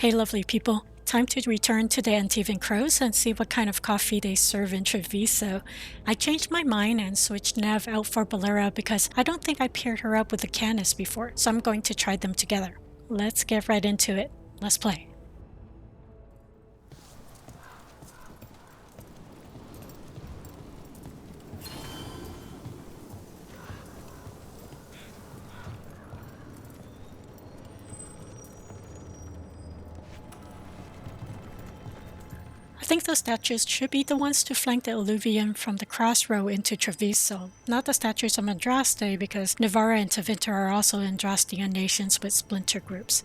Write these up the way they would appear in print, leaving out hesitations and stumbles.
Hey lovely people, time to return to the Antivan Crows and see what kind of coffee they serve in Treviso. I changed my mind and switched Nev out for Bolera because I don't think I paired her up with the Canis before, so I'm going to try them together. Let's get right into it. Let's play. I think those statues should be the ones to flank the alluvium from the crossroad into Treviso, not the statues of Andraste, because Navarra and Tevinter are also Andrastian nations with splinter groups.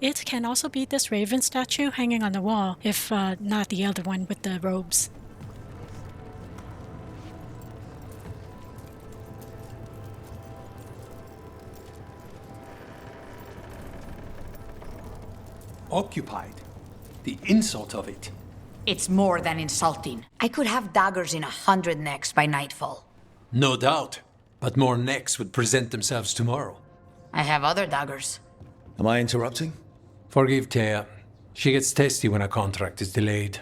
It can also be this raven statue hanging on the wall, if not the other one with the robes. Occupied? The insult of it. It's more than insulting. I could have daggers in 100 necks by nightfall. No doubt, but more necks would present themselves tomorrow. I have other daggers. Am I interrupting? Forgive Thea. She gets testy when a contract is delayed.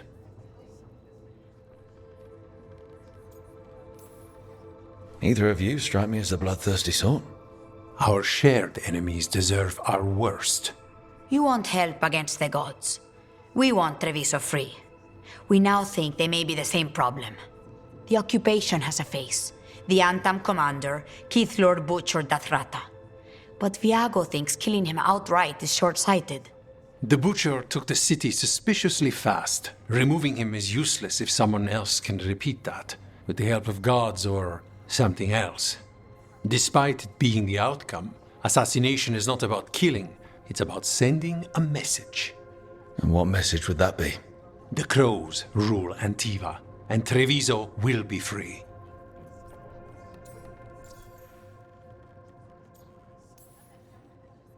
Neither of you strike me as the bloodthirsty sort. Our shared enemies deserve our worst. You want help against the gods. We want Treviso free. We now think they may be the same problem. The occupation has a face. The Antam commander, Keith Lord Butcher Dathrata. But Viago thinks killing him outright is short-sighted. The Butcher took the city suspiciously fast. Removing him is useless if someone else can repeat that, with the help of gods or something else. Despite it being the outcome, assassination is not about killing. It's about sending a message. And what message would that be? The Crows rule Antiva, and Treviso will be free.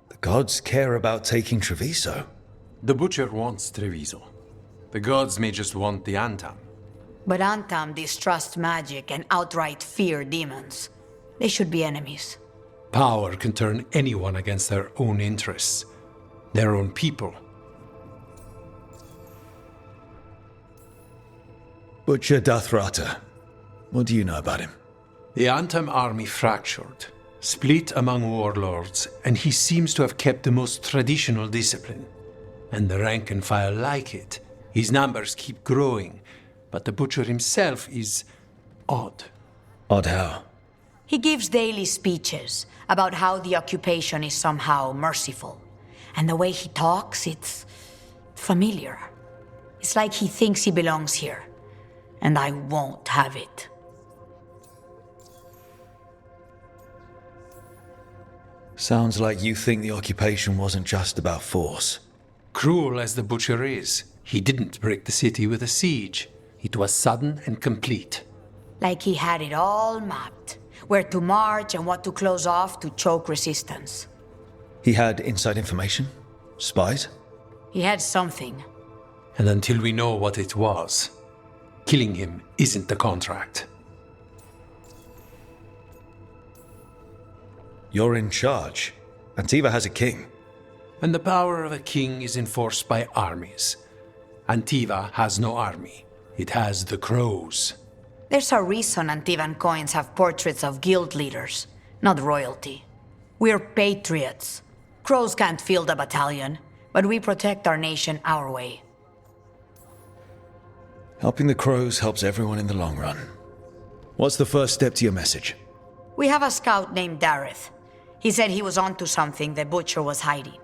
The gods care about taking Treviso. The Butcher wants Treviso. The gods may just want the Antam. But Antam distrust magic and outright fear demons. They should be enemies. Power can turn anyone against their own interests, their own people. Butcher Dathrata. What do you know about him? The Antam army fractured, split among warlords, and he seems to have kept the most traditional discipline. And the rank and file like it. His numbers keep growing, but the Butcher himself is odd. Odd how? He gives daily speeches about how the occupation is somehow merciful. And the way he talks, it's familiar. It's like he thinks he belongs here. And I won't have it. Sounds like you think the occupation wasn't just about force. Cruel as the Butcher is, he didn't break the city with a siege. It was sudden and complete. Like he had it all mapped. Where to march and what to close off to choke resistance. He had inside information? Spies? He had something. And until we know what it was, killing him isn't the contract. You're in charge. Antiva has a king. And the power of a king is enforced by armies. Antiva has no army. It has the Crows. There's a reason Antivan coins have portraits of guild leaders, not royalty. We're patriots. Crows can't field a battalion, but we protect our nation our way. Helping the Crows helps everyone in the long run. What's the first step to your message? We have a scout named Dareth. He said he was onto something the Butcher was hiding.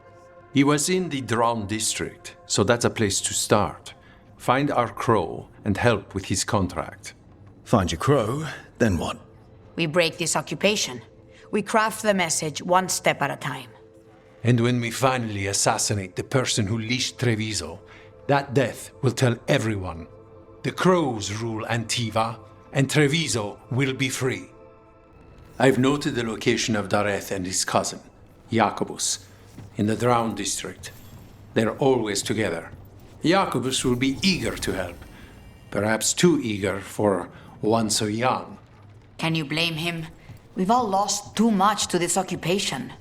He was in the Drown district, so that's a place to start. Find our Crow and help with his contract. Find your Crow, then what? We break this occupation. We craft the message one step at a time. And when we finally assassinate the person who leashed Treviso, that death will tell everyone. The Crows rule Antiva, and Treviso will be free. I've noted the location of Dareth and his cousin, Jacobus, in the Drown district. They're always together. Jacobus will be eager to help, perhaps too eager for one so young. Can you blame him? We've all lost too much to this occupation.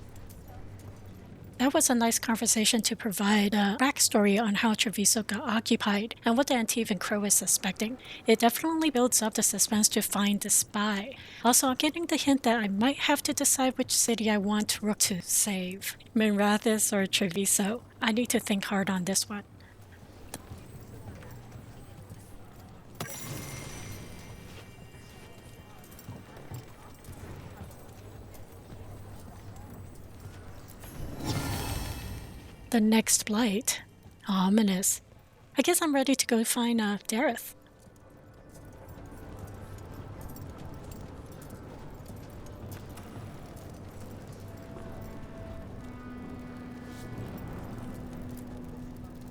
That was a nice conversation to provide a backstory on how Treviso got occupied and what the Antivan Crow is suspecting. It definitely builds up the suspense to find the spy. Also, I'm getting the hint that I might have to decide which city I want Rook to save. Minrathous or Treviso. I need to think hard on this one. The next blight. Ominous. I guess I'm ready to go find Dareth.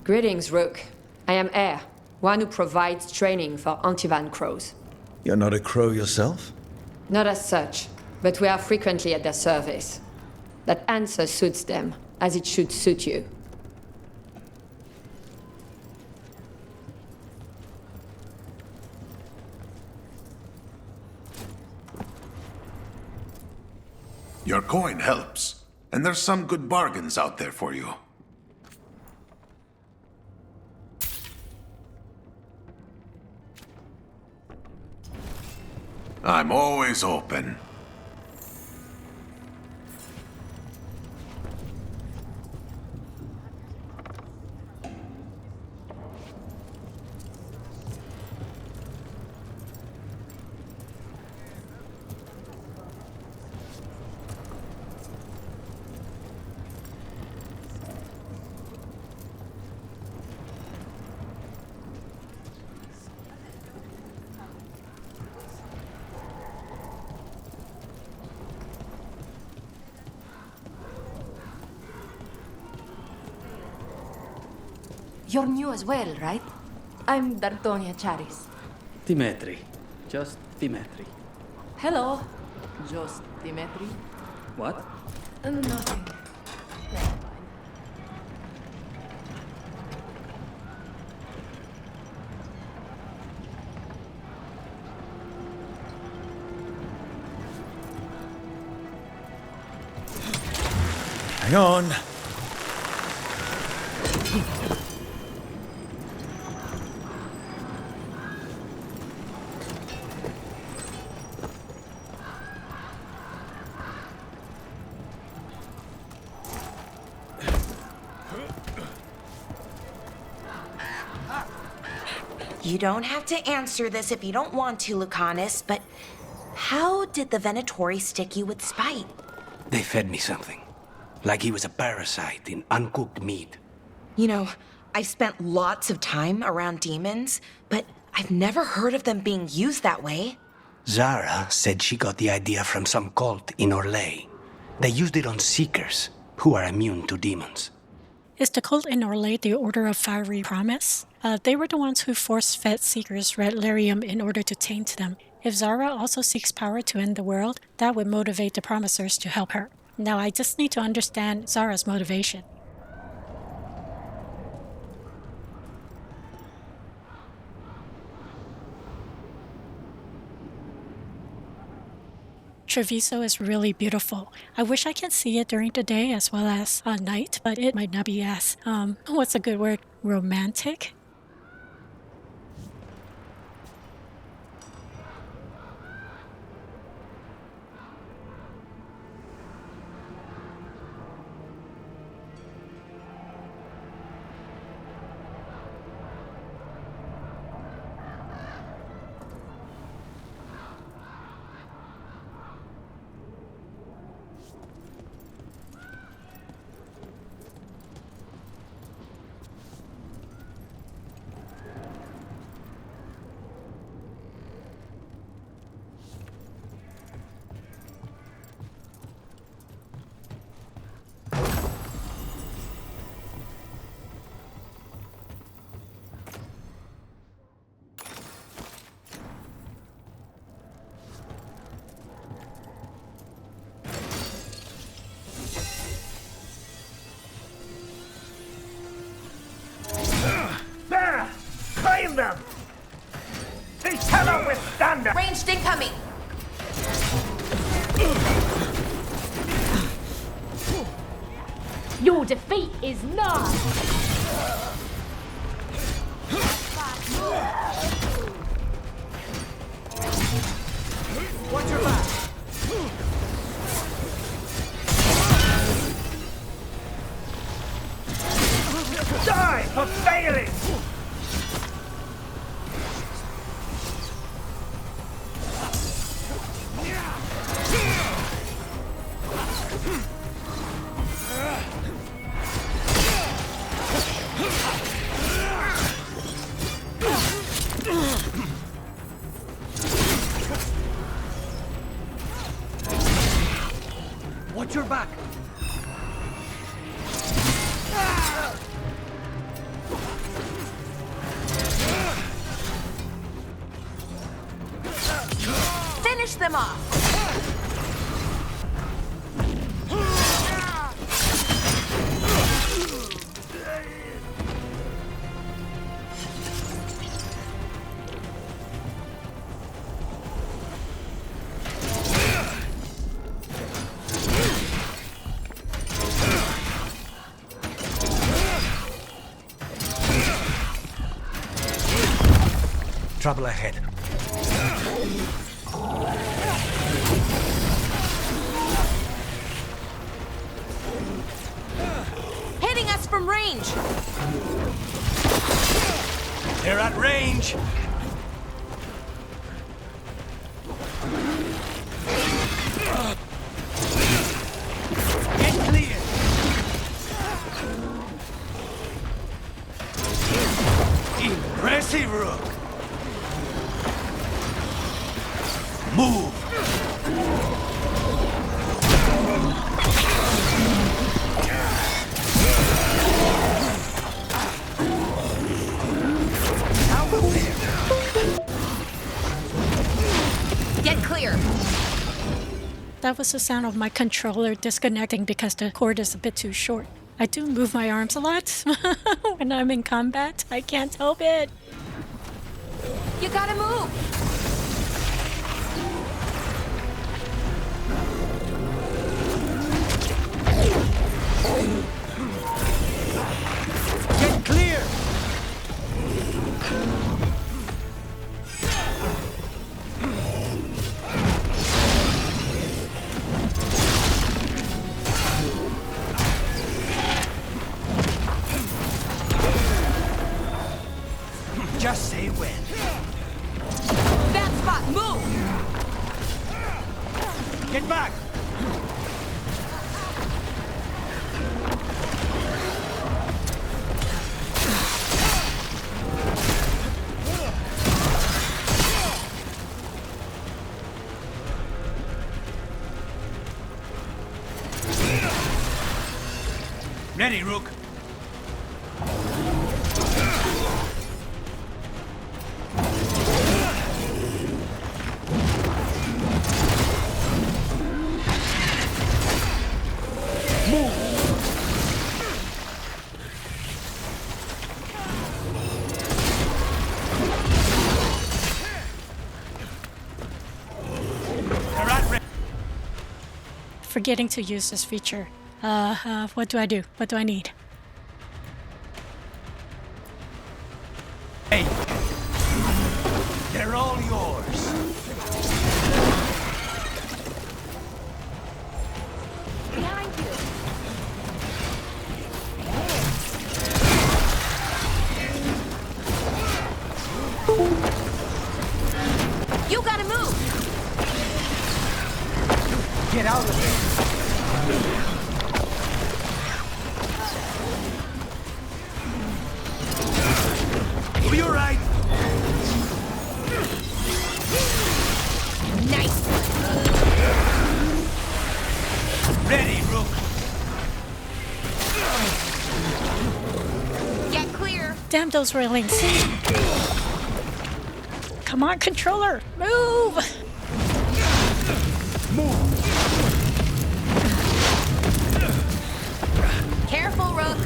Greetings, Rook. I am Air, one who provides training for Antivan Crows. You're not a crow yourself? Not as such, but we are frequently at their service. That answer suits them, as it should suit you. Your coin helps, and there's some good bargains out there for you. I'm always open. You're new as well, right? I'm Dartonia Charis. Dimitri. Just Dimitri. Hello. Just Dimitri. What? Nothing. Never mind. Hang on. You don't have to answer this if you don't want to, Lucanus, but how did the Venatori stick you with spite? They fed me something. Like he was a parasite in uncooked meat. You know, I've spent lots of time around demons, but I've never heard of them being used that way. Zara said she got the idea from some cult in Orlais. They used it on seekers, who are immune to demons. Is the cult in Orlais the Order of Fiery Promise? They were the ones who force-fed seekers red lyrium in order to taint them. If Zara also seeks power to end the world, that would motivate the Promisers to help her. Now I just need to understand Zara's motivation. Treviso is really beautiful. I wish I could see it during the day as well as night, but it might not be as, what's a good word? Romantic? Them! They cannot withstand us! Ranged incoming! Your defeat is nigh! Watch your back! Die for failing! Watch your back! Finish them off! Trouble ahead. Hitting us from range! They're at range! Get clear! Impressive, Rook! Move! Get clear! That was the sound of my controller disconnecting because the cord is a bit too short. I do move my arms a lot when I'm in combat. I can't help it. You gotta move! Get clear! Just say when. Bad spot, move! Get back! Ready, Rook. Forgetting to use this feature. What do I do? What do I need? Hey! They're all yours! Behind you! You gotta move! Get out of there! Will you right? Nice! Ready, Rook. Get clear! Damn those railings. Come on, controller, move! Careful, Rook!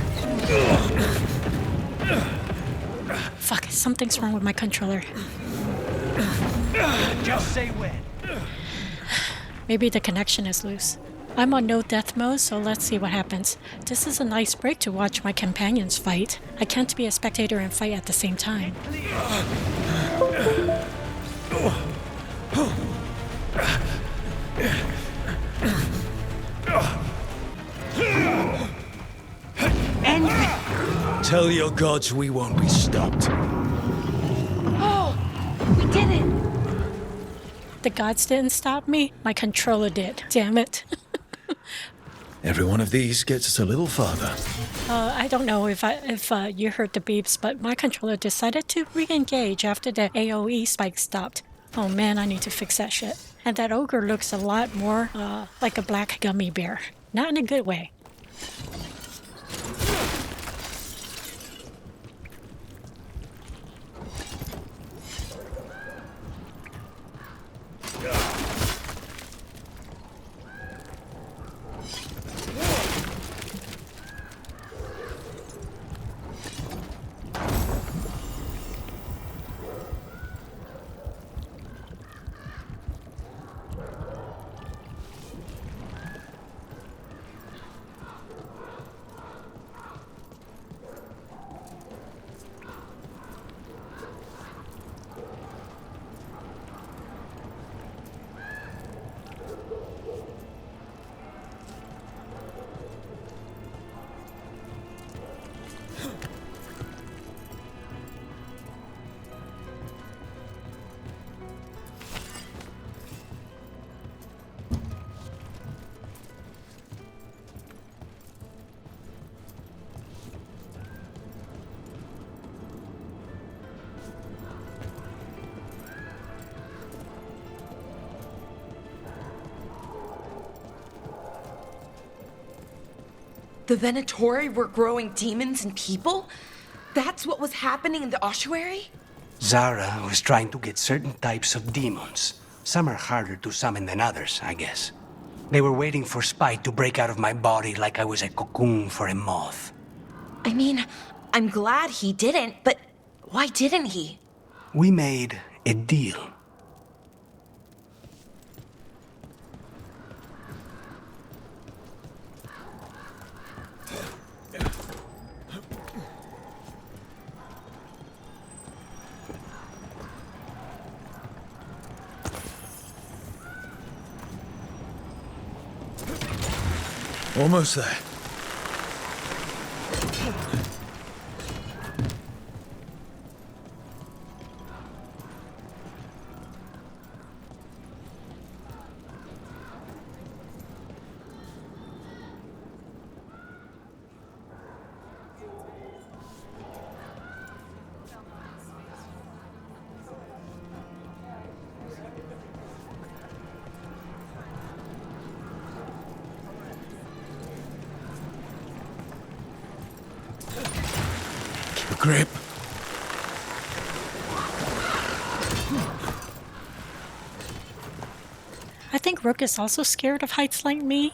Fuck, something's wrong with my controller. Just say when. Maybe the connection is loose. I'm on no death mode, so let's see what happens. This is a nice break to watch my companions fight. I can't be a spectator and fight at the same time. Tell your gods we won't be stopped. Oh, we did it! The gods didn't stop me, my controller did. Damn it. Every one of these gets us a little farther. I don't know if you heard the beeps, but my controller decided to re-engage after the AoE spike stopped. Oh man, I need to fix that shit. And that ogre looks a lot more like a black gummy bear. Not in a good way. The Venatori were growing demons and people? That's what was happening in the ossuary? Zara was trying to get certain types of demons. Some are harder to summon than others, I guess. They were waiting for Spite to break out of my body like I was a cocoon for a moth. I mean, I'm glad he didn't, but why didn't he? We made a deal. Almost there. Grip. I think Rook is also scared of heights like me.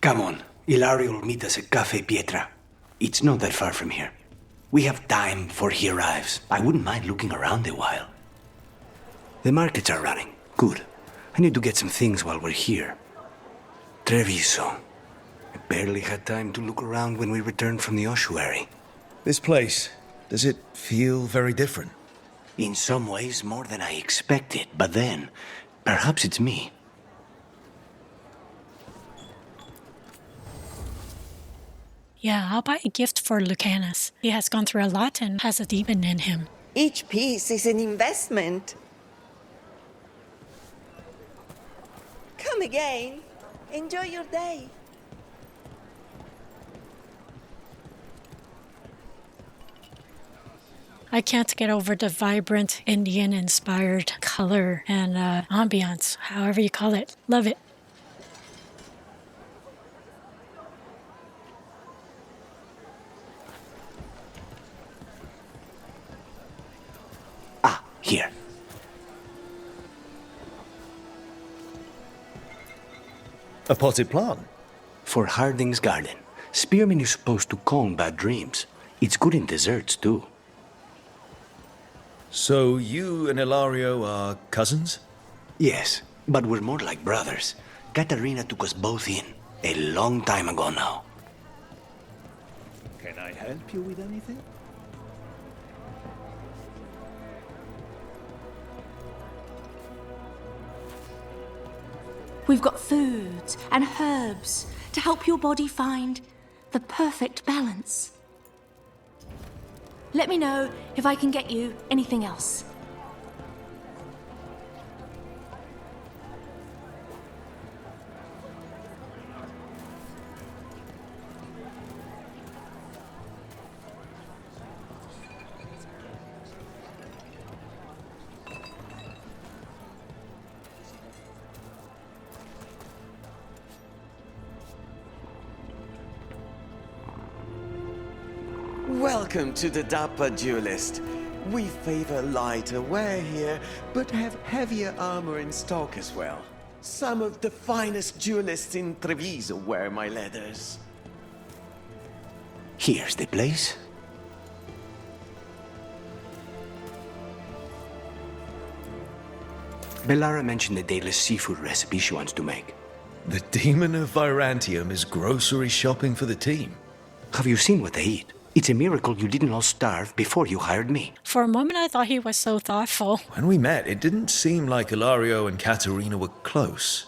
Come on, Ilario will meet us at Cafe Pietra. It's not that far from here. We have time before he arrives. I wouldn't mind looking around a while. The markets are running. Good. I need to get some things while we're here. Treviso. I barely had time to look around when we returned from the ossuary. This place, does it feel very different? In some ways, more than I expected. But then, perhaps it's me. Yeah, I'll buy a gift for Lucanus. He has gone through a lot and has a demon in him. Each piece is an investment. Come again. Enjoy your day. I can't get over the vibrant Indian-inspired color and ambiance, however you call it. Love it. Here. A potted plant? For Harding's garden. Spearmint is supposed to calm bad dreams. It's good in desserts, too. So you and Ilario are cousins? Yes, but we're more like brothers. Katarina took us both in, a long time ago now. Can I help you with anything? We've got foods and herbs to help your body find the perfect balance. Let me know if I can get you anything else. Welcome to the Dapper Duelist. We favor lighter wear here, but have heavier armor in stock as well. Some of the finest duelists in Treviso wear my leathers. Here's the place. Bellara mentioned the dayless seafood recipe she wants to make. The Demon of Virantium is grocery shopping for the team. Have you seen what they eat? It's a miracle you didn't all starve before you hired me. For a moment, I thought he was so thoughtful. When we met, it didn't seem like Ilario and Katerina were close.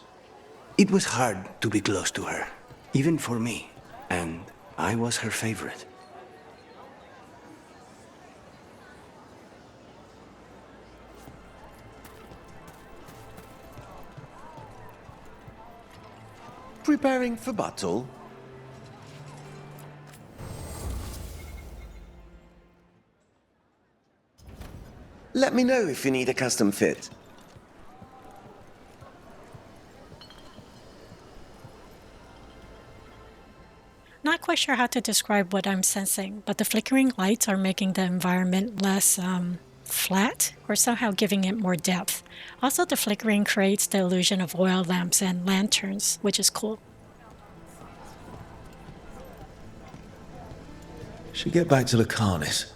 It was hard to be close to her, even for me, and I was her favorite. Preparing for battle? Let me know if you need a custom fit. Not quite sure how to describe what I'm sensing, but the flickering lights are making the environment less flat, or somehow giving it more depth. Also, the flickering creates the illusion of oil lamps and lanterns, which is cool. Should get back to Lucanus.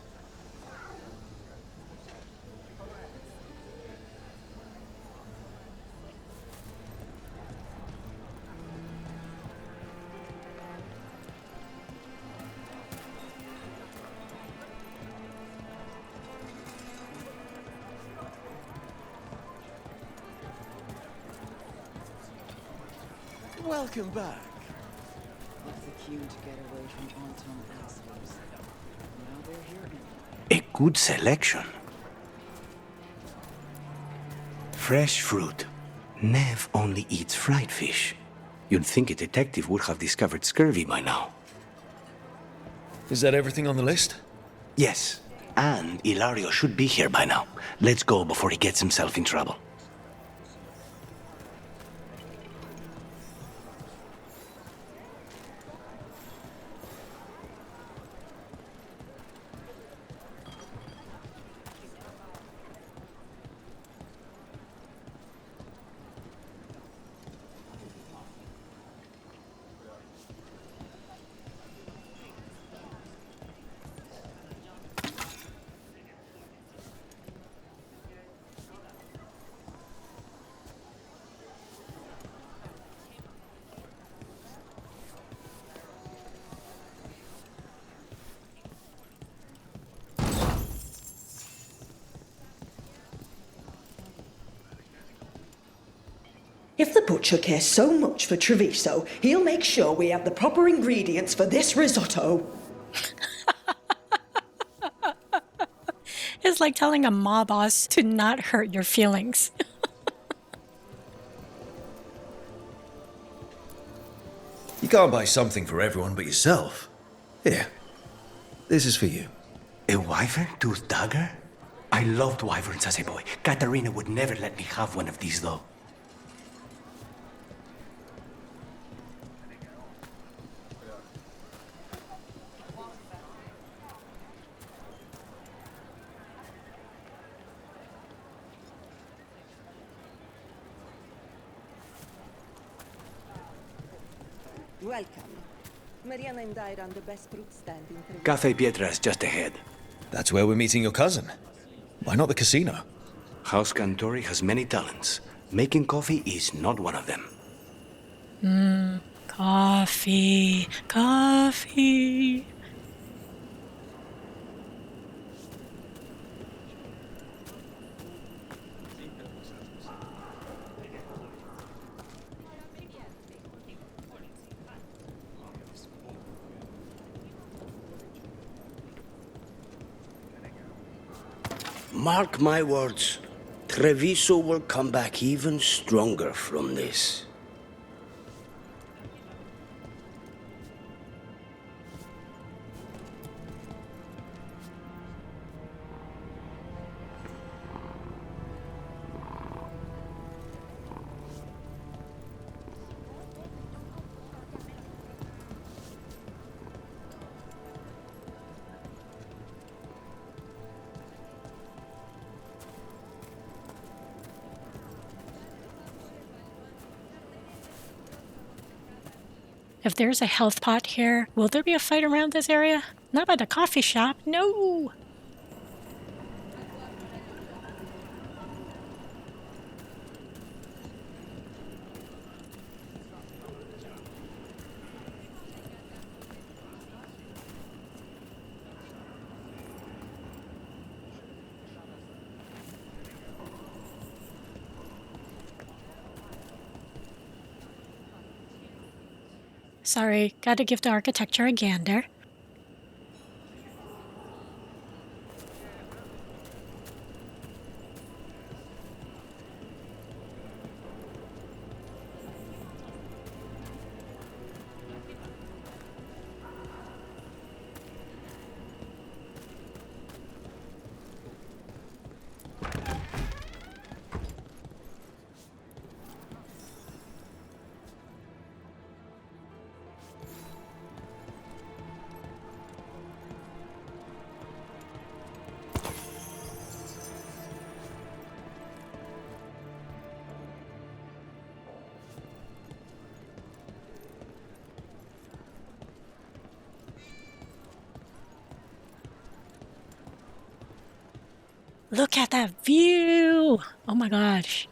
Welcome back. It's the cue to get away from Anton assholes. Now they're here anyway. A good selection. Fresh fruit. Nev only eats fried fish. You'd think a detective would have discovered scurvy by now. Is that everything on the list? Yes, and Ilario should be here by now. Let's go before he gets himself in trouble. If the butcher cares so much for Treviso, he'll make sure we have the proper ingredients for this risotto. It's like telling a mob boss to not hurt your feelings. You can't buy something for everyone but yourself. Here, this is for you. A wyvern tooth dagger? I loved wyverns as a boy. Katarina would never let me have one of these, though. Welcome. Mariana and I run the best fruit stand in Treviso. Cafe Pietra's just ahead. That's where we're meeting your cousin. Why not the casino? House Cantori has many talents. Making coffee is not one of them. Coffee. Coffee. Mark my words, Treviso will come back even stronger from this. If there's a health pot here, will there be a fight around this area? Not by the coffee shop, no! Sorry, gotta give the architecture a gander. Look at that view! Oh my gosh.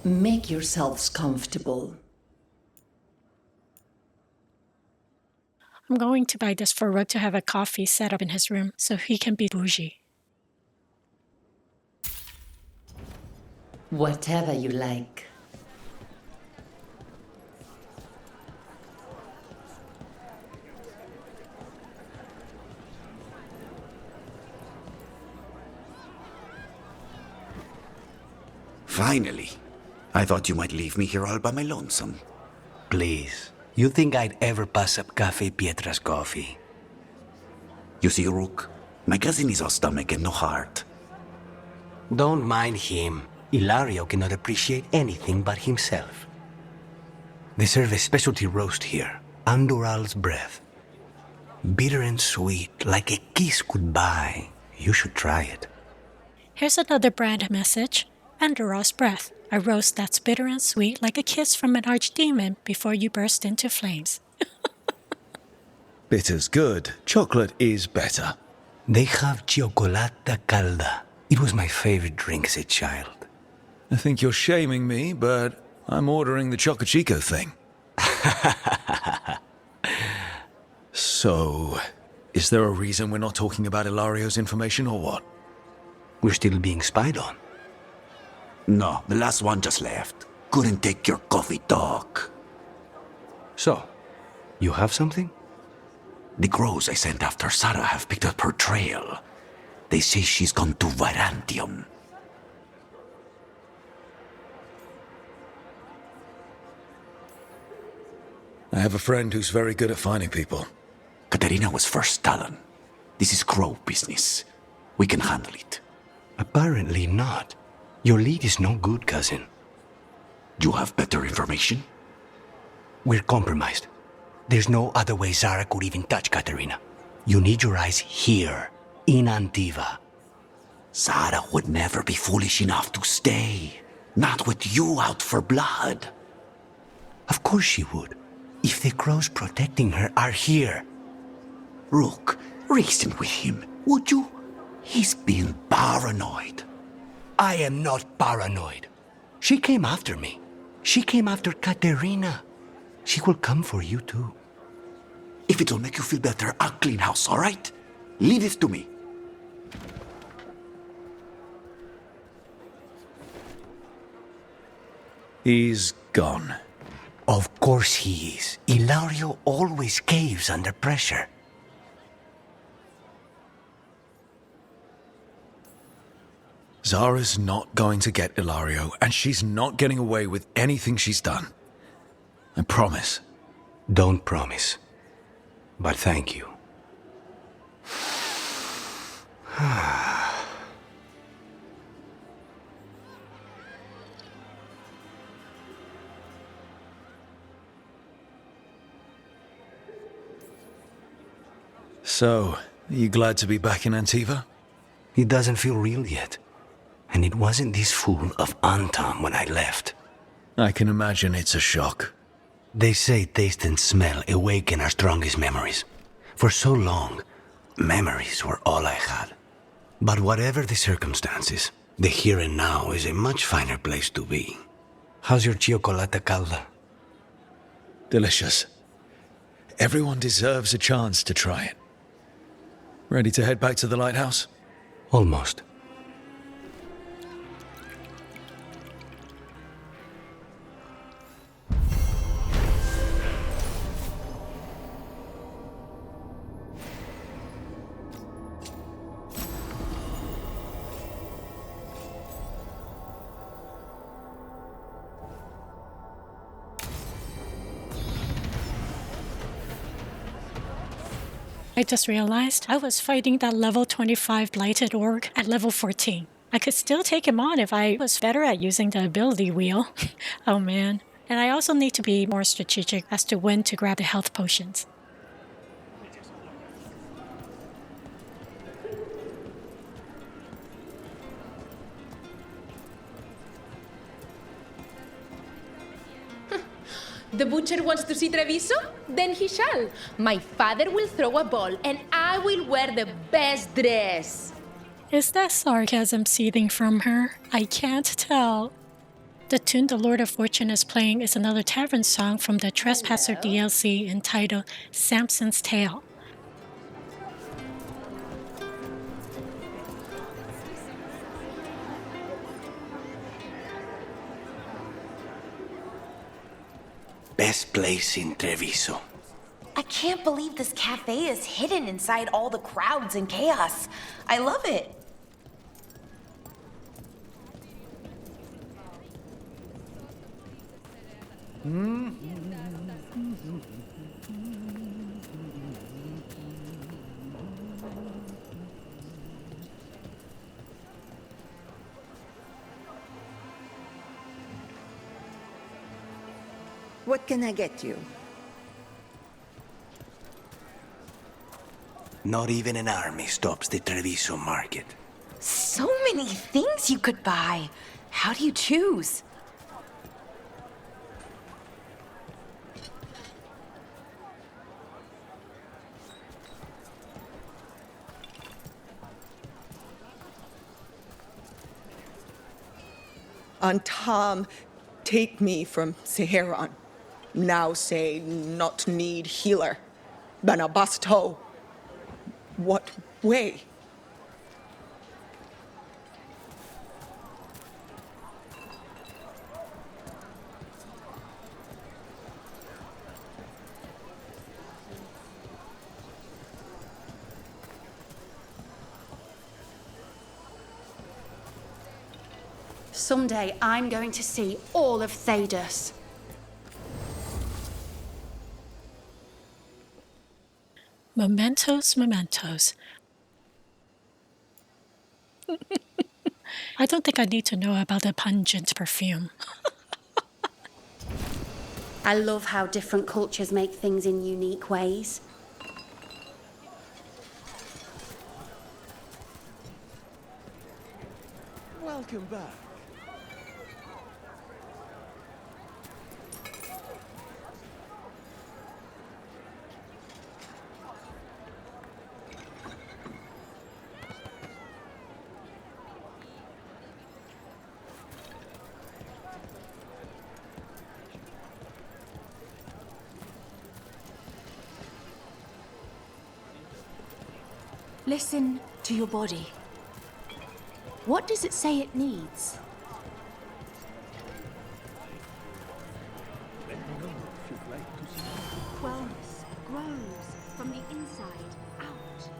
Make yourselves comfortable. I'm going to buy this for Rook to have a coffee set up in his room so he can be bougie. Whatever you like. Finally. I thought you might leave me here all by my lonesome. Please. You think I'd ever pass up Cafe Pietra's coffee? You see, Rook, my cousin is all stomach and no heart. Don't mind him. Ilario cannot appreciate anything but himself. They serve a specialty roast here, Andoral's breath. Bitter and sweet, like a kiss goodbye. You should try it. Here's another brand message. Andoral's breath, a roast that's bitter and sweet like a kiss from an archdemon before you burst into flames. Bitter's good. Chocolate is better. They have chocolata calda. It was my favorite drink as a child. I think you're shaming me, but I'm ordering the Choco Chico thing. So, is there a reason we're not talking about Ilario's information or what? We're still being spied on. No, the last one just left. Couldn't take your coffee talk. So, you have something? The crows I sent after Zara have picked up her trail. They say she's gone to Varantium. I have a friend who's very good at finding people. Katerina was first stolen. This is crow business. We can handle it. Apparently not. Your lead is no good, cousin. You have better information? We're compromised. There's no other way Zara could even touch Katerina. You need your eyes here, in Antiva. Zara would never be foolish enough to stay. Not with you out for blood. Of course she would. If the crows protecting her are here. Rook, reason with him, would you? He's being paranoid. I am not paranoid. She came after me. She came after Katerina. She will come for you too. If it'll make you feel better, I'll clean house, all right? Leave this to me. He's gone. Of course he is. Ilario always caves under pressure. Zara's not going to get Ilario, and she's not getting away with anything she's done. I promise. Don't promise. But thank you. So, are you glad to be back in Antiva? It doesn't feel real yet. And it wasn't this fool of Anton when I left. I can imagine it's a shock. They say taste and smell awaken our strongest memories. For so long, memories were all I had. But whatever the circumstances, the here and now is a much finer place to be. How's your chocolate calda? Delicious. Everyone deserves a chance to try it. Ready to head back to the lighthouse? Almost. I just realized I was fighting that level 25 blighted orc at level 14. I could still take him on if I was better at using the ability wheel. Oh man. And I also need to be more strategic as to when to grab the health potions. The butcher wants to see Treviso? Then he shall. My father will throw a ball, and I will wear the best dress. Is that sarcasm seething from her? I can't tell. The tune The Lord of Fortune is playing is another tavern song from the Trespasser DLC entitled Samson's Tale. Best place in Treviso. I can't believe this cafe is hidden inside all the crowds and chaos. I love it. What can I get you? Not even an army stops the Treviso market. So many things you could buy. How do you choose? Antam, take me from Seheron. Now say not need healer. Banabasto. What way? Someday I'm going to see all of Thedas. Mementos, mementos. I don't think I need to know about the pungent perfume. I love how different cultures make things in unique ways. Welcome back. Listen to your body. What does it say it needs? Wellness grows from the inside out.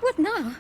What now?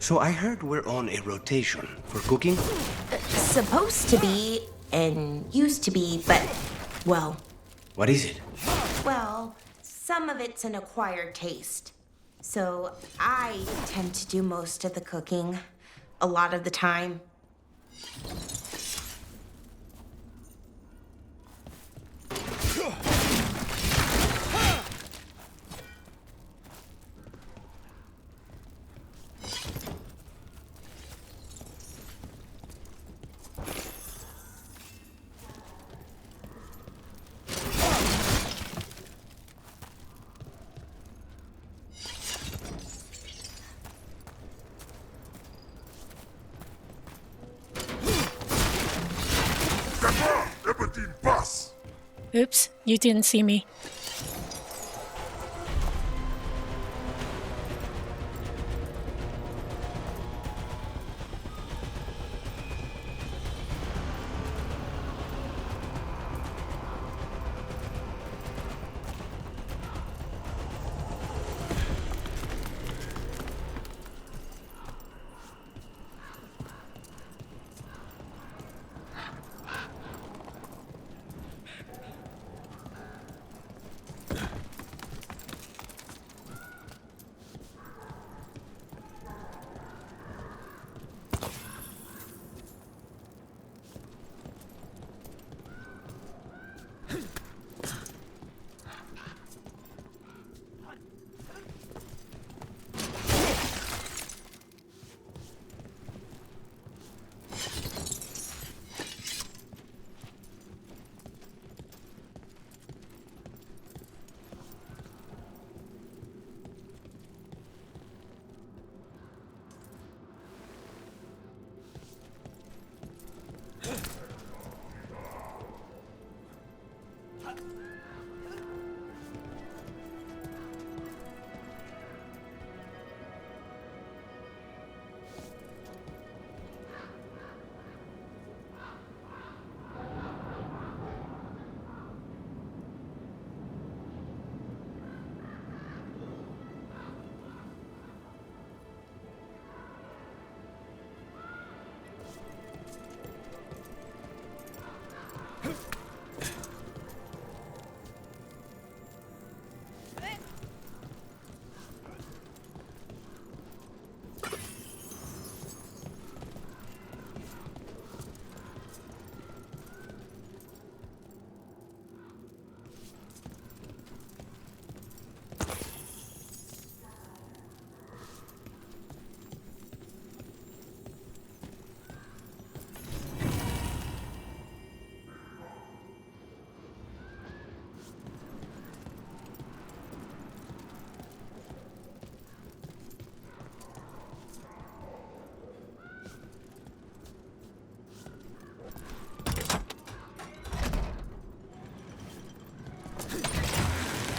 So I heard we're on a rotation for cooking? Supposed to be, and used to be, but, well... What is it? Well, some of it's an acquired taste. So I tend to do most of the cooking, a lot of the time. Oops, you didn't see me.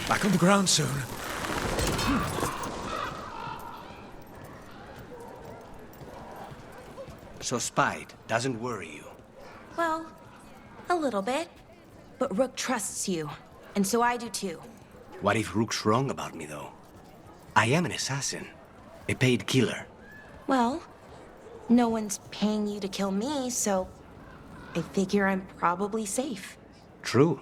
Back on the ground soon. So Spite doesn't worry you? Well, a little bit. But Rook trusts you, and so I do too. What if Rook's wrong about me, though? I am an assassin. A paid killer. Well, no one's paying you to kill me, so I figure I'm probably safe. True.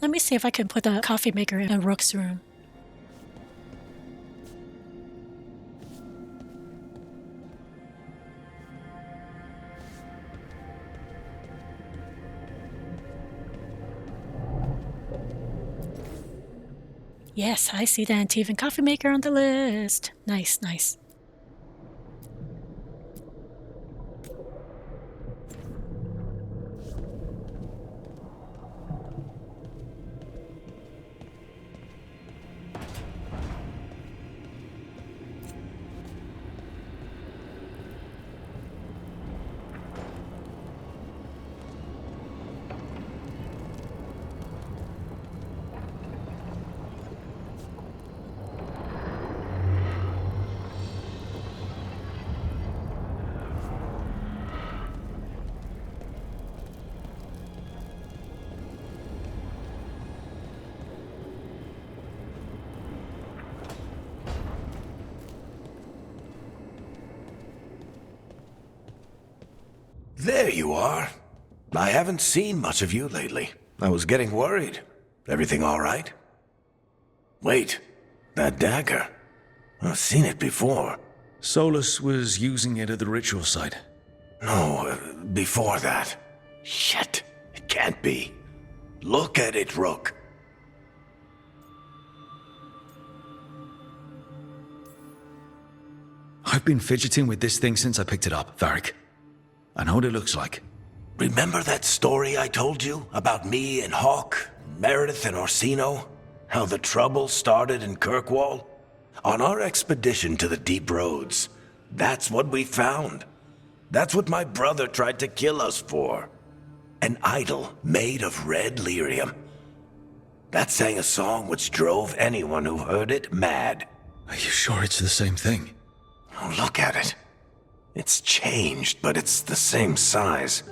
Let me see if I can put the coffee maker in Rook's room. Yes, I see the Antivan coffee maker on the list. Nice, nice. There you are. I haven't seen much of you lately. I was getting worried. Everything all right? Wait, that dagger. I've seen it before. Solus was using it at the ritual site. No, before that. Shit, it can't be. Look at it, Rook. I've been fidgeting with this thing since I picked it up, Varric. I know what it looks like. Remember that story I told you about me and Hawk, Meredith and Orsino? How the trouble started in Kirkwall? On our expedition to the Deep Roads, that's what we found. That's what my brother tried to kill us for. An idol made of red lyrium. That sang a song which drove anyone who heard it mad. Are you sure it's the same thing? Oh, look at it. It's changed, but it's the same size.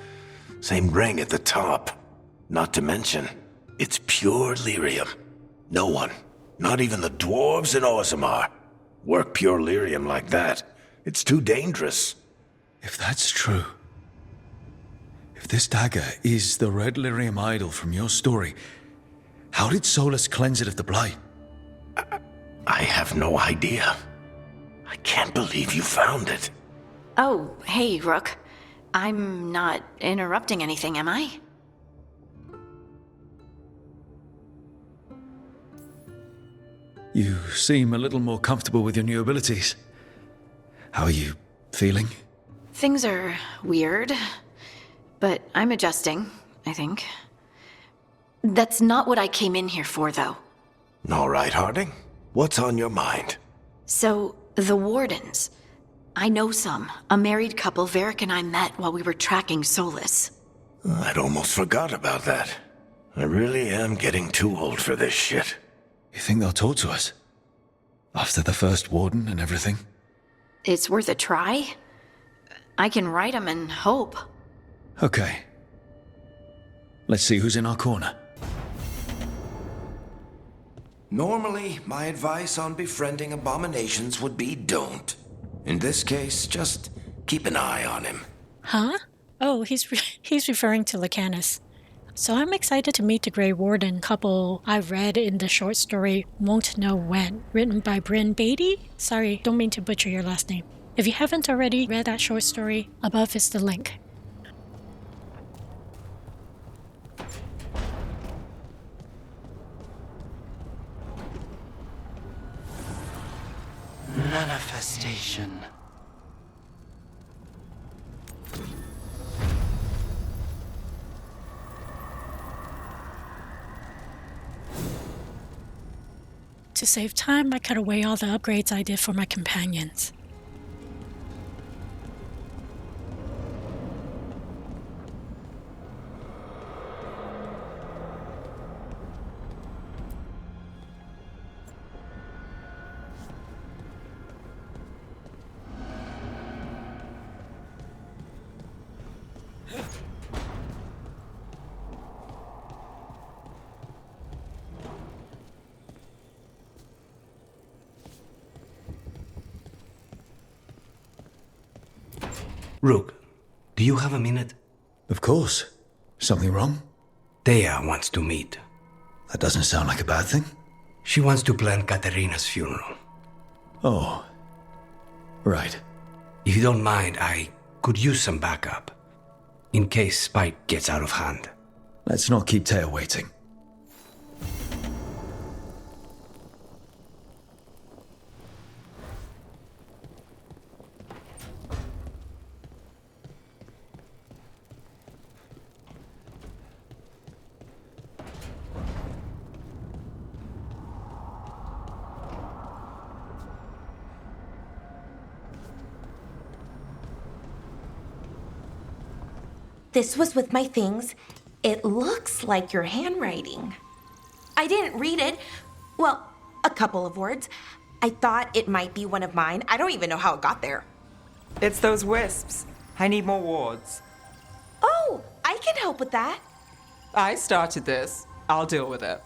Same ring at the top. Not to mention, it's pure lyrium. No one, not even the dwarves in Orzammar, work pure lyrium like that. It's too dangerous. If that's true, if this dagger is the red lyrium idol from your story, how did Solus cleanse it of the blight? I have no idea. I can't believe you found it. Oh, hey, Rook. I'm not interrupting anything, am I? You seem a little more comfortable with your new abilities. How are you feeling? Things are weird, but I'm adjusting, I think. That's not what I came in here for, though. All right, Harding. What's on your mind? So, the Wardens. I know some. A married couple Varric and I met while we were tracking Solus. I'd almost forgot about that. I really am getting too old for this shit. You think they'll talk to us? After the first Warden and everything? It's worth a try. I can write them and hope. Okay. Let's see who's in our corner. Normally, my advice on befriending abominations would be don't. In this case, just keep an eye on him. Huh? Oh, he's referring to Lucanus. So I'm excited to meet the Grey Warden couple I read in the short story Won't Know When, written by Brianne Battye. Sorry, don't mean to butcher your last name. If you haven't already read that short story, above is the link. Manifestation. To save time, I cut away all the upgrades I did for my companions. Rook, do you have a minute? Of course. Something wrong? Thea wants to meet. That doesn't sound like a bad thing. She wants to plan Katerina's funeral. Oh. Right. If you don't mind, I could use some backup. In case Spike gets out of hand. Let's not keep Taya waiting. This was with my things. It looks like your handwriting. I didn't read it. Well, a couple of words. I thought it might be one of mine. I don't even know how it got there. It's those wisps. I need more wards. Oh, I can help with that. I started this. I'll deal with it.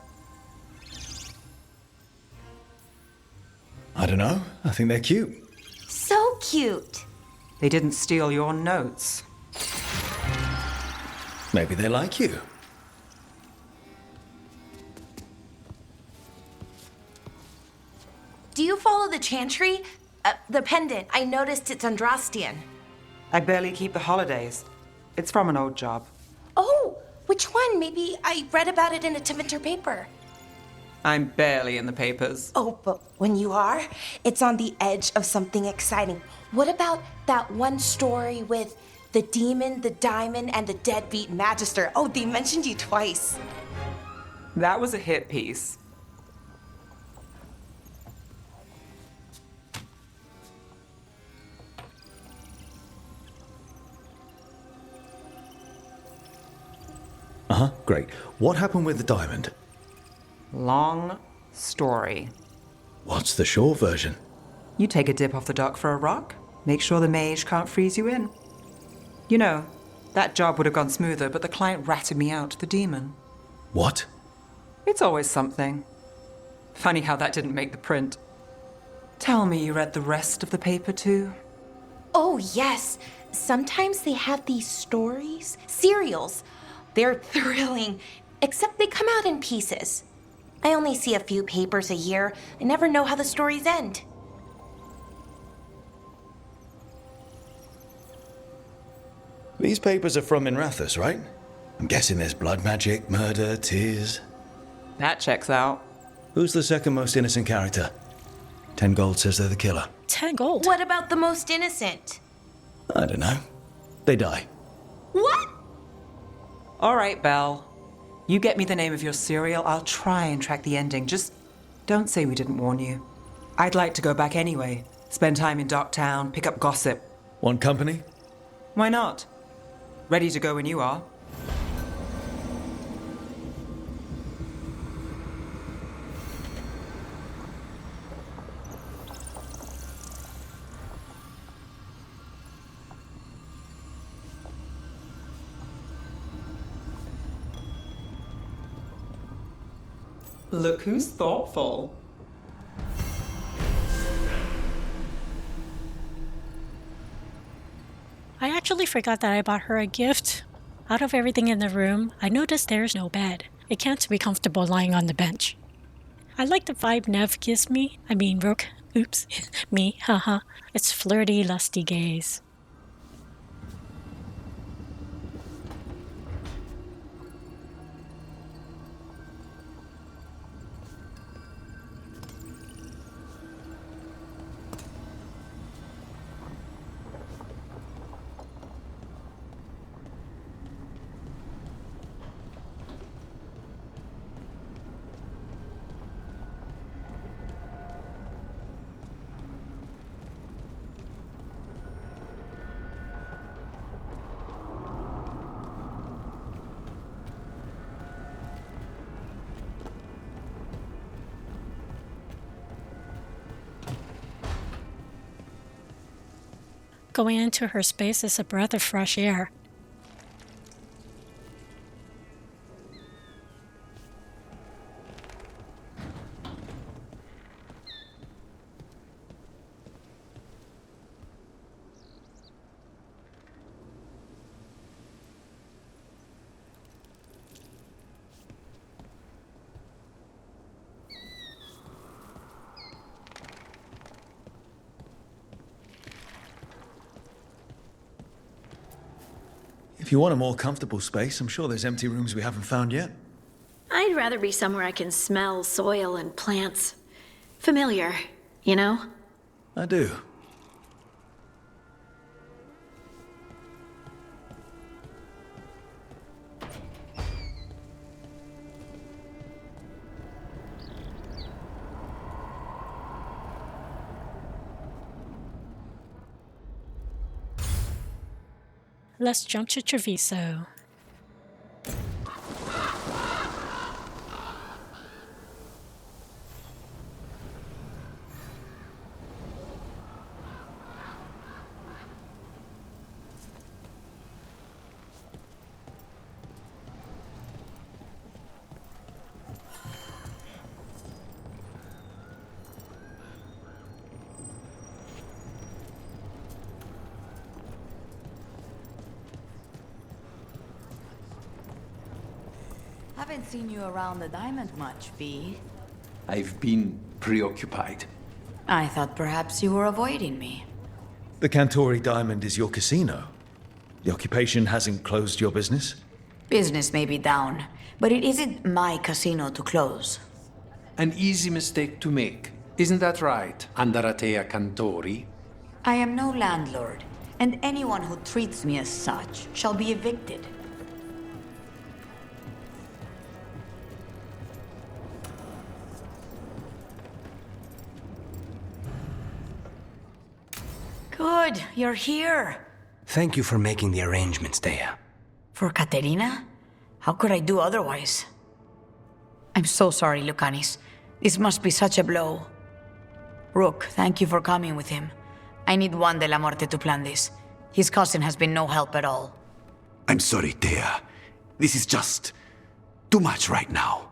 I don't know. I think they're cute. So cute. They didn't steal your notes. Maybe they like you. Do you follow the chantry? The pendant. I noticed it's Andrastian. I barely keep the holidays. It's from an old job. Oh, which one? Maybe I read about it in a Tevinter paper. I'm barely in the papers. Oh, but when you are, it's on the edge of something exciting. What about that one story with the demon, the diamond, and the deadbeat magister? Oh, they mentioned you twice. That was a hit piece. Uh-huh, great. What happened with the diamond? Long story. What's the short version? You take a dip off the dock for a rock, make sure the mage can't freeze you in. You know, that job would have gone smoother, but the client ratted me out to the demon. What? It's always something. Funny how that didn't make the print. Tell me you read the rest of the paper too? Oh, yes. Sometimes they have these stories, serials. They're thrilling, except they come out in pieces. I only see a few papers a year. I never know how the stories end. These papers are from Minrathous, right? I'm guessing there's blood magic, murder, tears. That checks out. Who's the second most innocent character? 10 gold says they're the killer. 10 gold? What about the most innocent? I don't know. They die. What? All right, Belle. You get me the name of your serial, I'll try and track the ending. Just don't say we didn't warn you. I'd like to go back anyway. Spend time in Docktown, pick up gossip. Want company? Why not? Ready to go when you are. Look who's thoughtful. I actually forgot that I bought her a gift. Out of everything in the room, I noticed there's no bed. It can't be comfortable lying on the bench. I like the vibe Nev gives me. I mean, Rook. Oops. Me. Haha. It's flirty, lusty gaze. Going into her space is a breath of fresh air. If you want a more comfortable space, I'm sure there's empty rooms we haven't found yet. I'd rather be somewhere I can smell soil and plants. Familiar, you know? I do. Let's jump to Treviso. Haven't seen you around the diamond much, V. I've been preoccupied. I thought perhaps you were avoiding me. The Cantori Diamond is your casino. The occupation hasn't closed your business? Business may be down, but it isn't my casino to close. An easy mistake to make. Isn't that right, Andaratea Cantori? I am no landlord, and anyone who treats me as such shall be evicted. Good, you're here. Thank you for making the arrangements, Dea. For Katerina? How could I do otherwise? I'm so sorry, Lucanis. This must be such a blow. Rook, thank you for coming with him. I need Juan de la Muerte to plan this. His cousin has been no help at all. I'm sorry, Dea. This is just too much right now.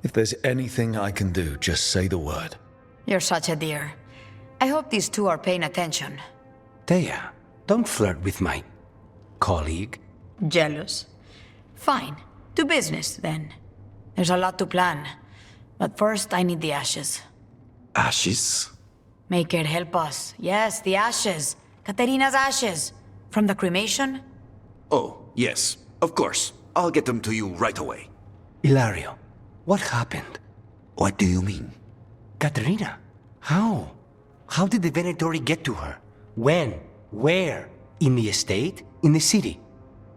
If there's anything I can do, just say the word. You're such a dear. I hope these two are paying attention. Dea, don't flirt with my colleague. Jealous? Fine. To business, then. There's a lot to plan. But first, I need the ashes. Ashes? Make it help us. Yes, the ashes. Katerina's ashes. From the cremation? Oh, yes, of course. I'll get them to you right away. Ilario, what happened? What do you mean? Katerina, how? How did the Venatori get to her? When? Where? In the estate? In the city?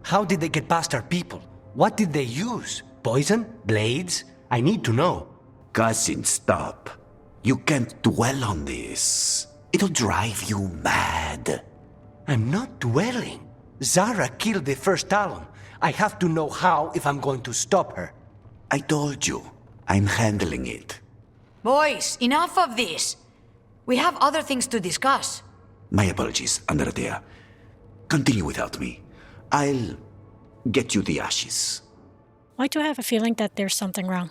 How did they get past our people? What did they use? Poison? Blades? I need to know. Cousin, stop. You can't dwell on this. It'll drive you mad. I'm not dwelling. Zara killed the first Talon. I have to know how if I'm going to stop her. I told you. I'm handling it. Boys, enough of this. We have other things to discuss. My apologies, Andaratea. Continue without me. I'll get you the ashes. Why do I have a feeling that there's something wrong?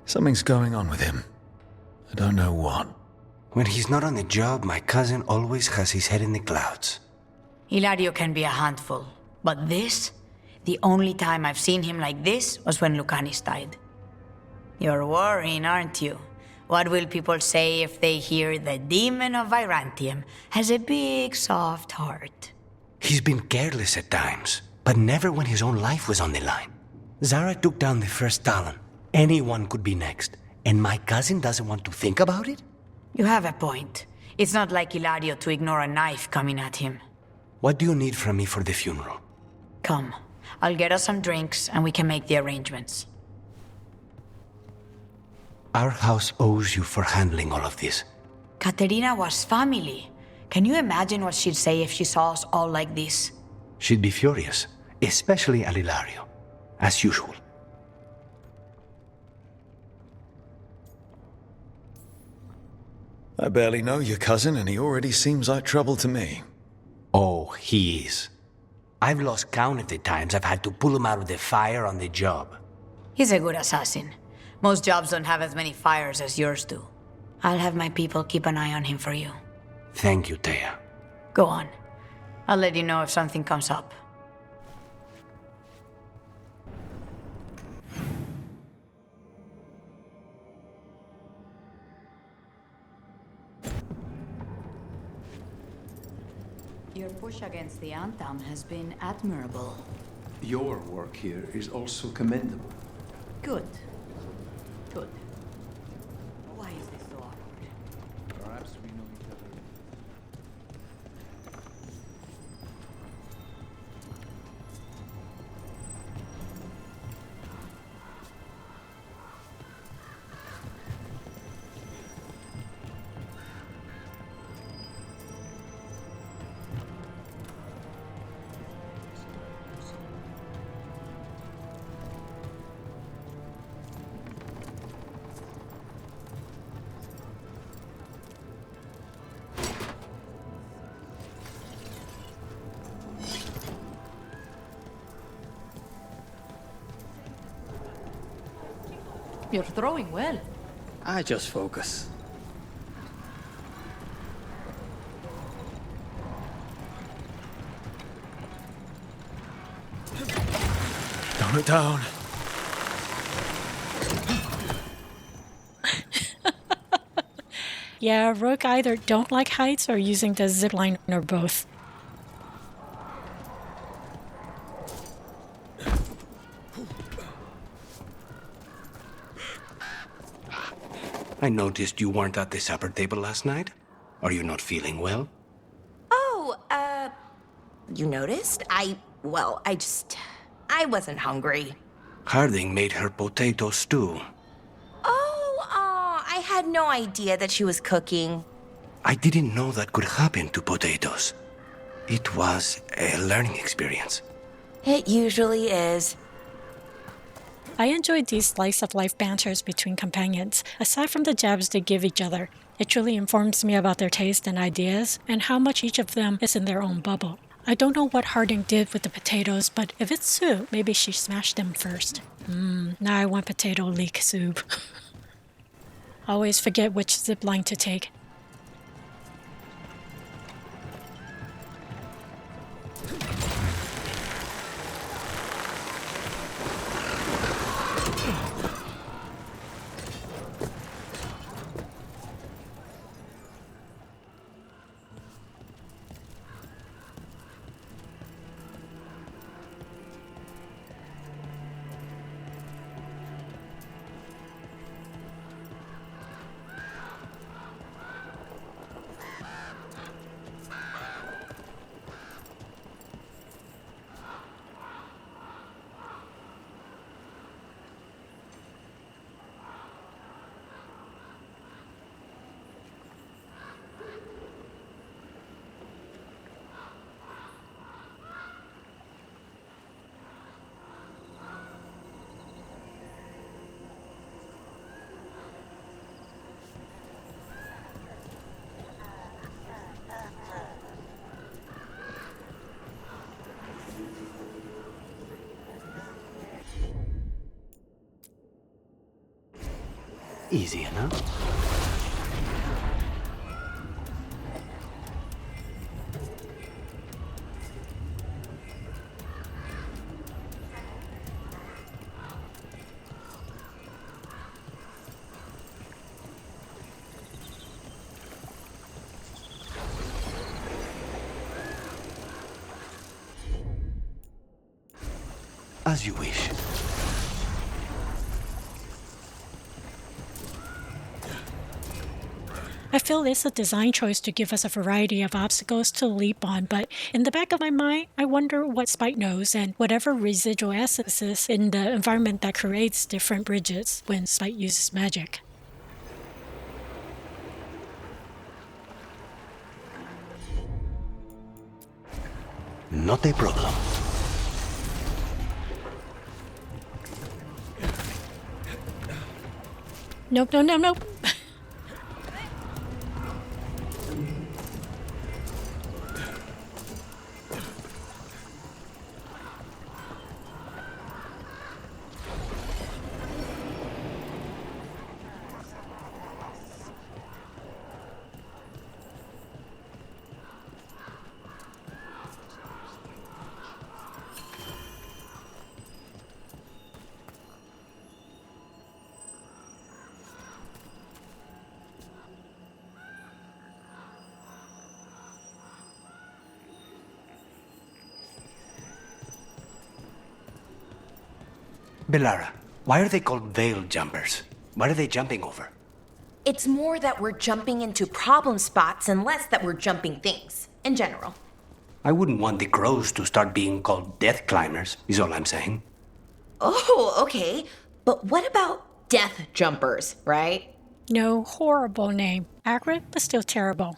Something's going on with him. I don't know what. When he's not on the job, my cousin always has his head in the clouds. Hilario can be a handful, but this? The only time I've seen him like this was when Lucanis died. You're worrying, aren't you? What will people say if they hear the demon of Virantium has a big, soft heart? He's been careless at times, but never when his own life was on the line. Zara took down the first Talon. Anyone could be next, and my cousin doesn't want to think about it? You have a point. It's not like Hilario to ignore a knife coming at him. What do you need from me for the funeral? Come. I'll get us some drinks, and we can make the arrangements. Our house owes you for handling all of this. Katerina was family. Can you imagine what she'd say if she saw us all like this? She'd be furious, especially at Hilario, as usual. I barely know your cousin, and he already seems like trouble to me. Oh, he is. I've lost count of the times I've had to pull him out of the fire on the job. He's a good assassin. Most jobs don't have as many fires as yours do. I'll have my people keep an eye on him for you. Thank you, Thea. Go on. I'll let you know if something comes up. push against the Anthem has been admirable. Your work here is also commendable. Good. Good. Why is this so awkward? Perhaps we know each other. You're throwing well. I just focus. Tone it down. Yeah, Rook either don't like heights or using the zipline or both. I noticed you weren't at the supper table last night. Are you not feeling well? Oh, you noticed? I wasn't hungry. Harding made her potato stew. I had no idea that she was cooking. I didn't know that could happen to potatoes. It was a learning experience. It usually is. I enjoyed these slice-of-life banters between companions, aside from the jabs they give each other. It truly informs me about their taste and ideas, and how much each of them is in their own bubble. I don't know what Harding did with the potatoes, but if it's soup, maybe she smashed them first. Now I want potato leek soup. Always forget which zip line to take. Easy enough. As you wish. I feel it's a design choice to give us a variety of obstacles to leap on, but in the back of my mind, I wonder what Spite knows and whatever residual essence is in the environment that creates different bridges when Spite uses magic. Not a problem. Nope, no, no, nope. Belara, why are they called veil jumpers? What are they jumping over? It's more that we're jumping into problem spots and less that we're jumping things, in general. I wouldn't want the crows to start being called death climbers, is all I'm saying. Oh, okay. But what about death jumpers, right? No, horrible name. Accurate, but still terrible.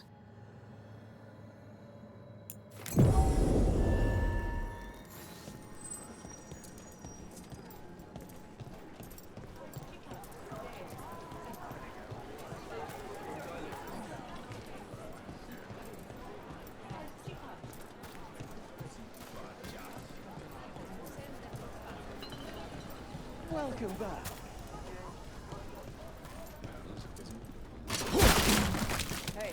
Welcome back. Hey.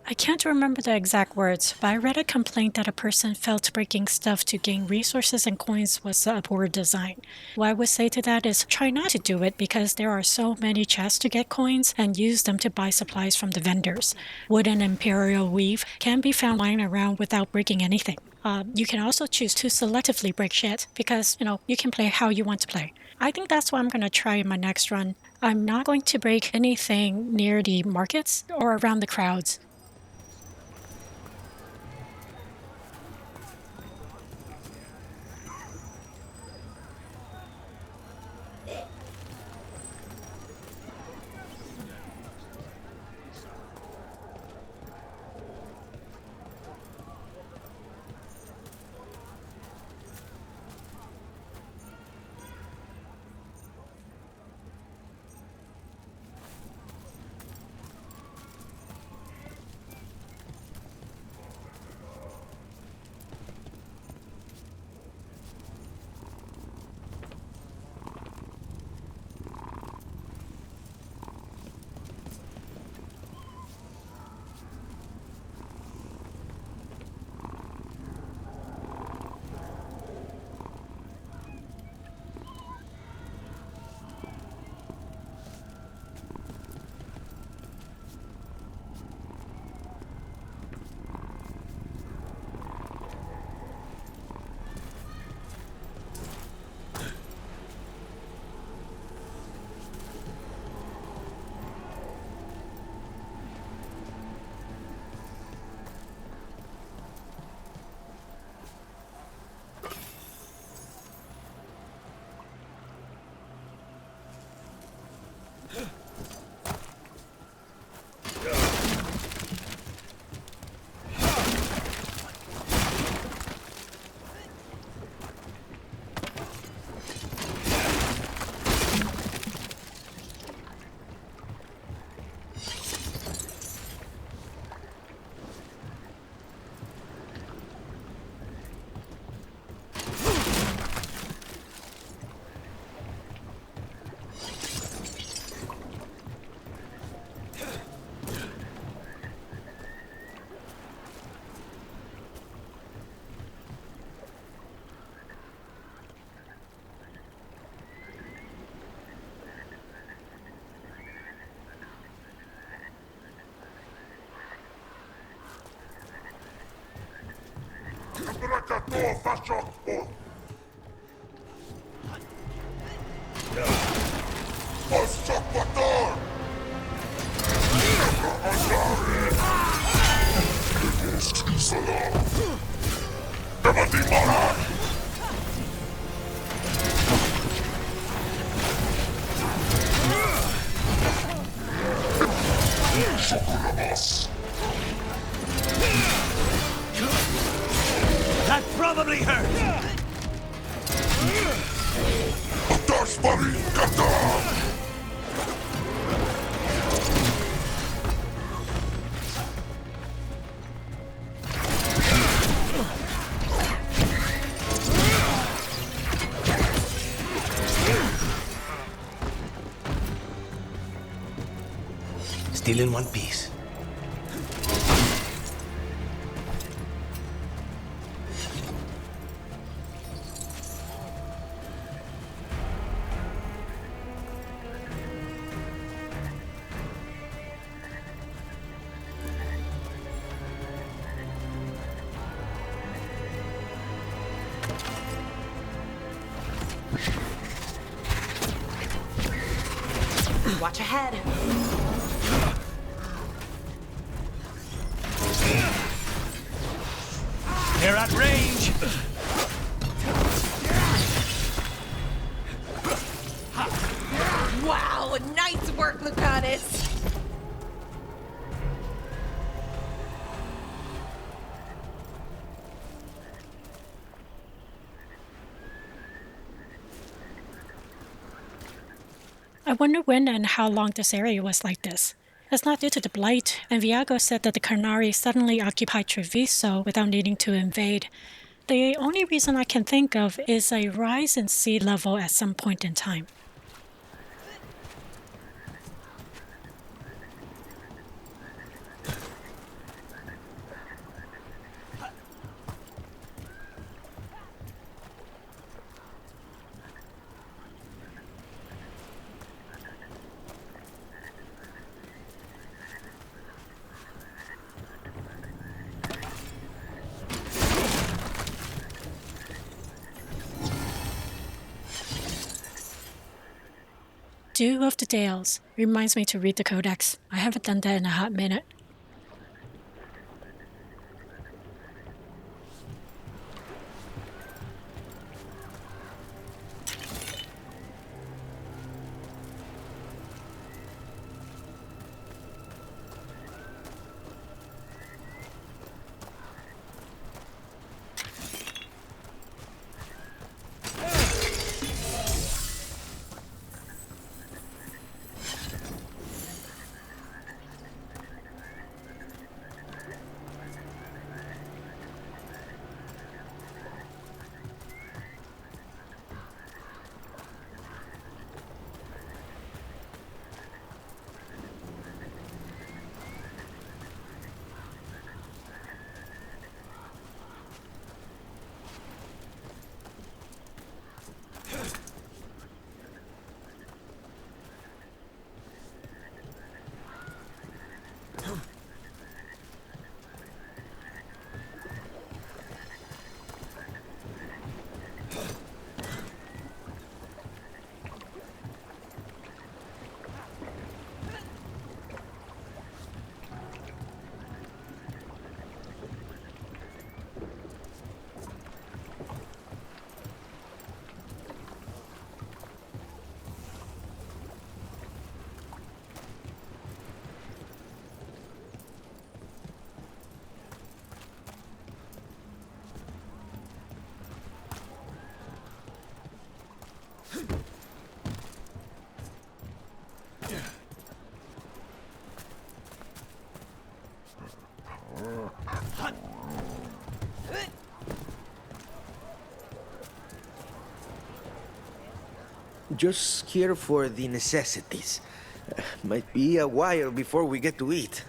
I can't remember the exact words, but I read a complaint that a person felt breaking stuff to gain resources and coins was a poor design. What I would say to that is try not to do it because there are so many chests to get coins and use them to buy supplies from the vendors. Wood and Imperial weave can be found lying around without breaking anything. You can also choose to selectively break shit because, you can play how you want to play. I think that's what I'm going to try in my next run. I'm not going to break anything near the markets or around the crowds. That probably hurt! Still in one piece. Watch ahead. They're at range! Wow, nice work, Lucanus! I wonder when and how long this area was like this. It's not due to the Blight, and Viago said that the Carnari suddenly occupied Treviso without needing to invade. The only reason I can think of is a rise in sea level at some point in time. Dew of the Dales. Reminds me to read the Codex. I haven't done that in a hot minute. Just here for the necessities. Might be a while before we get to eat.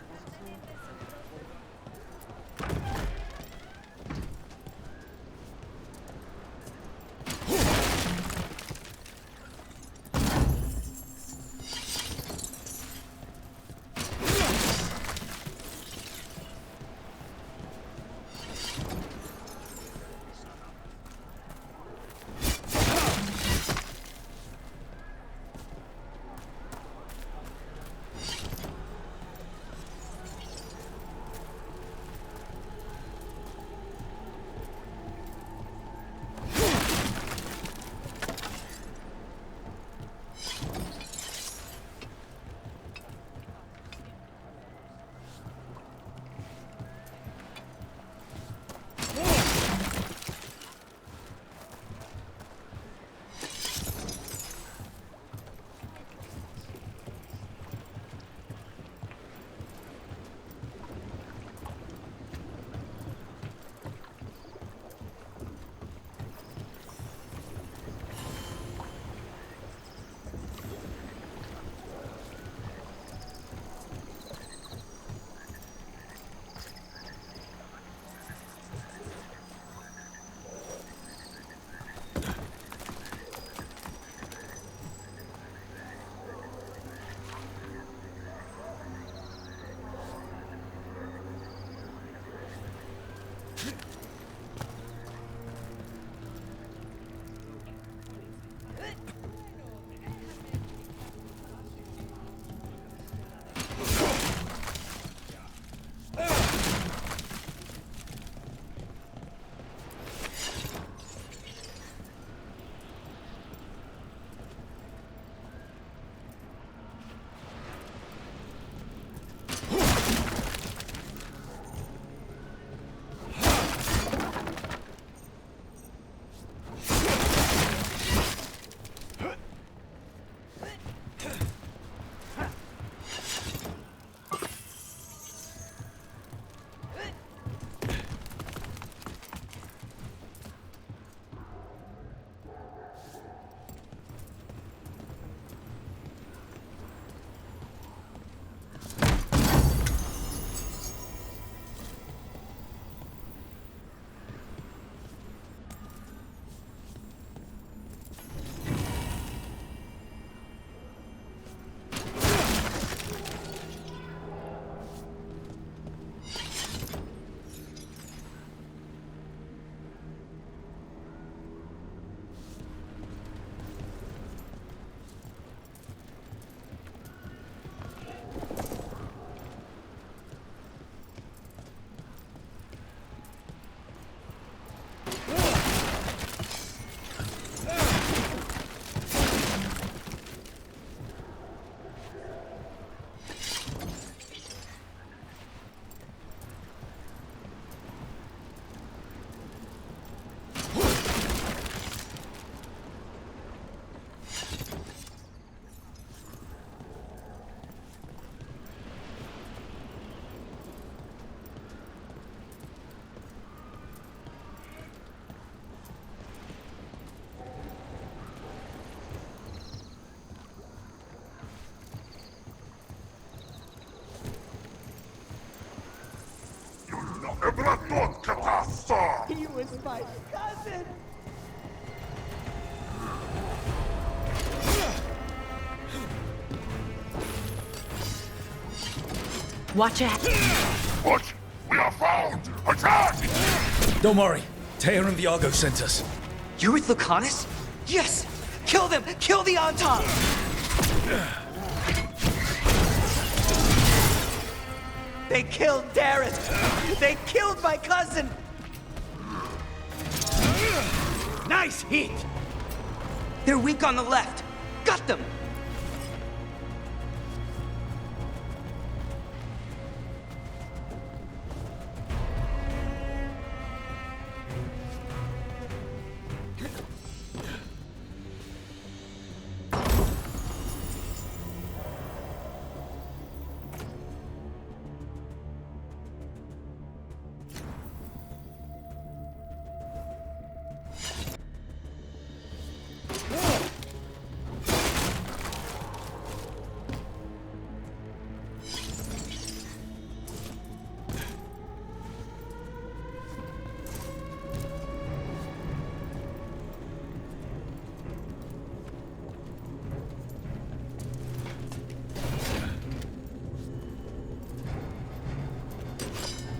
was my cousin! Watch out! What? We are found! Attack! Don't worry. Teir and Veilguard sent us. You're with Lucanus? Yes! Kill them! Kill the Antam! They killed Dareth! They killed my cousin! Nice hit! They're weak on the left. Got them!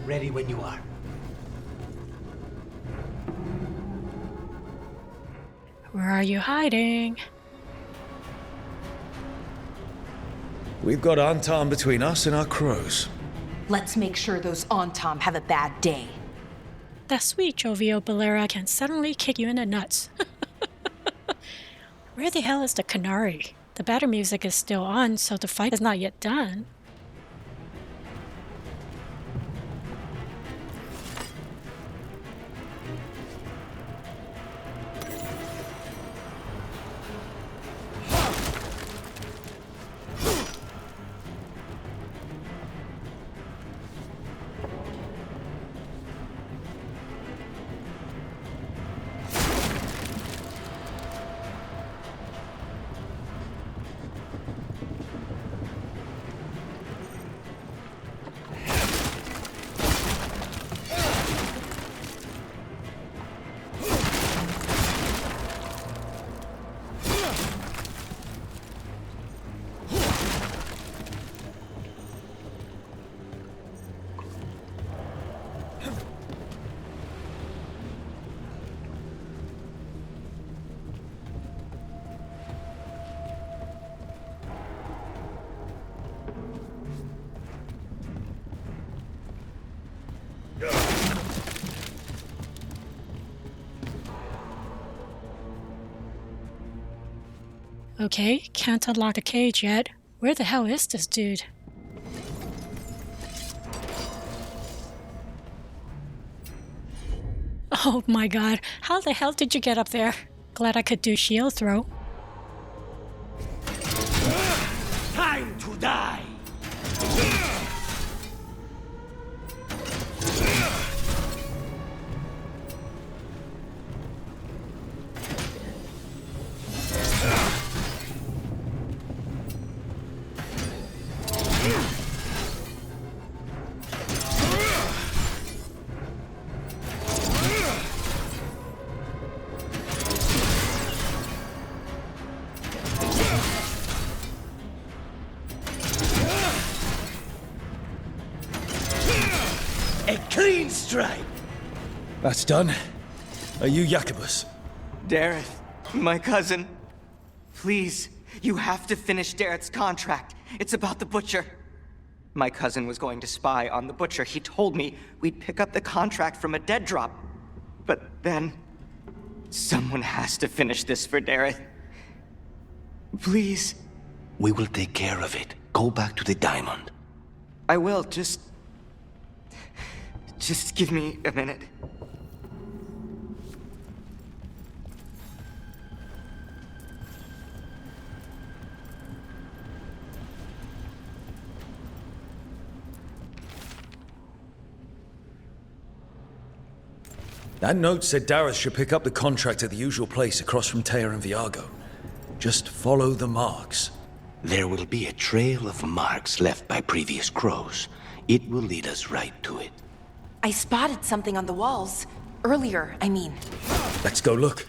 Ready when you are. Where are you hiding? We've got Antam between us and our crows. Let's make sure those Antam have a bad day. That sweet jovial Balera can suddenly kick you in the nuts. Where the hell is the Canary? The battle music is still on, so the fight is not yet done. Okay, can't unlock the cage yet. Where the hell is this dude? Oh my god, how the hell did you get up there? Glad I could do shield throw. Time to die! A clean strike! That's done. Are you Jacobus? Dareth, my cousin. Please, you have to finish Dareth's contract. It's about the Butcher. My cousin was going to spy on the Butcher. He told me we'd pick up the contract from a dead drop. But then, someone has to finish this for Dareth. Please. We will take care of it. Go back to the diamond. I will, just give me a minute. That note said Dareth should pick up the contract at the usual place across from Teir and Veilguard. Just follow the marks. There will be a trail of marks left by previous crows. It will lead us right to it. I spotted something on the walls earlier, I mean. Let's go look.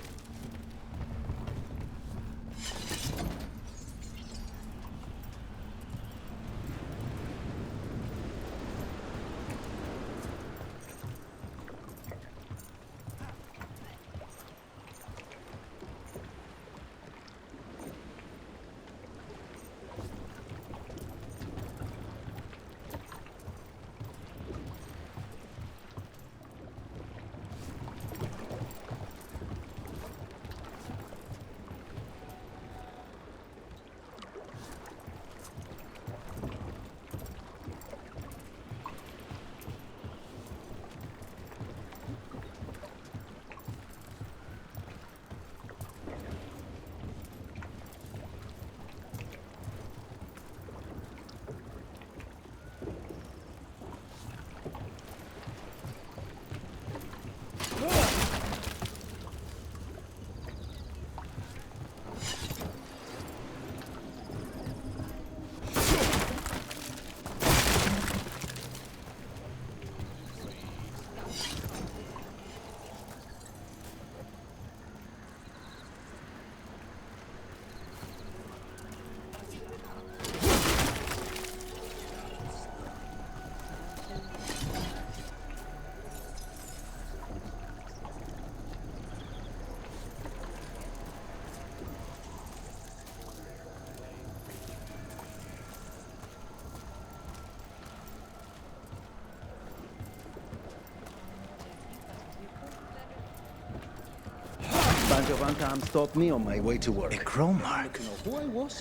Bunch of unarmed stopped me on my way to work. A crow mark.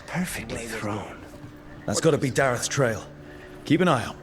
Perfectly thrown. That's got to be Dareth's trail. Keep an eye out.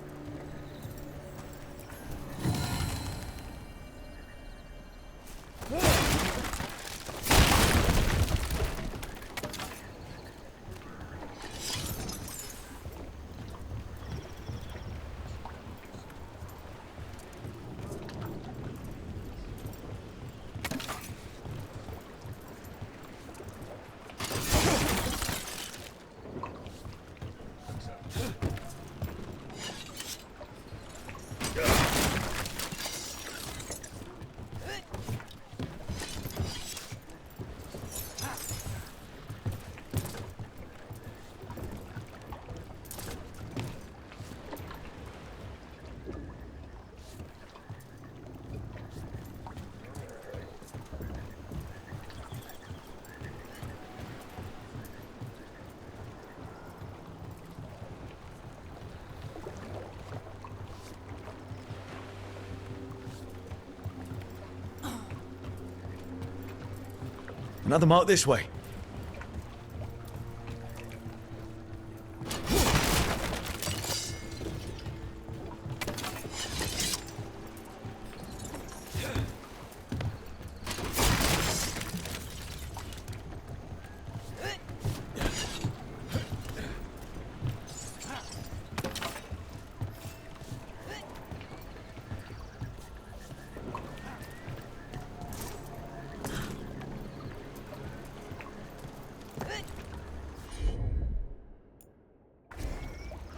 Another mark this way.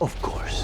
Of course.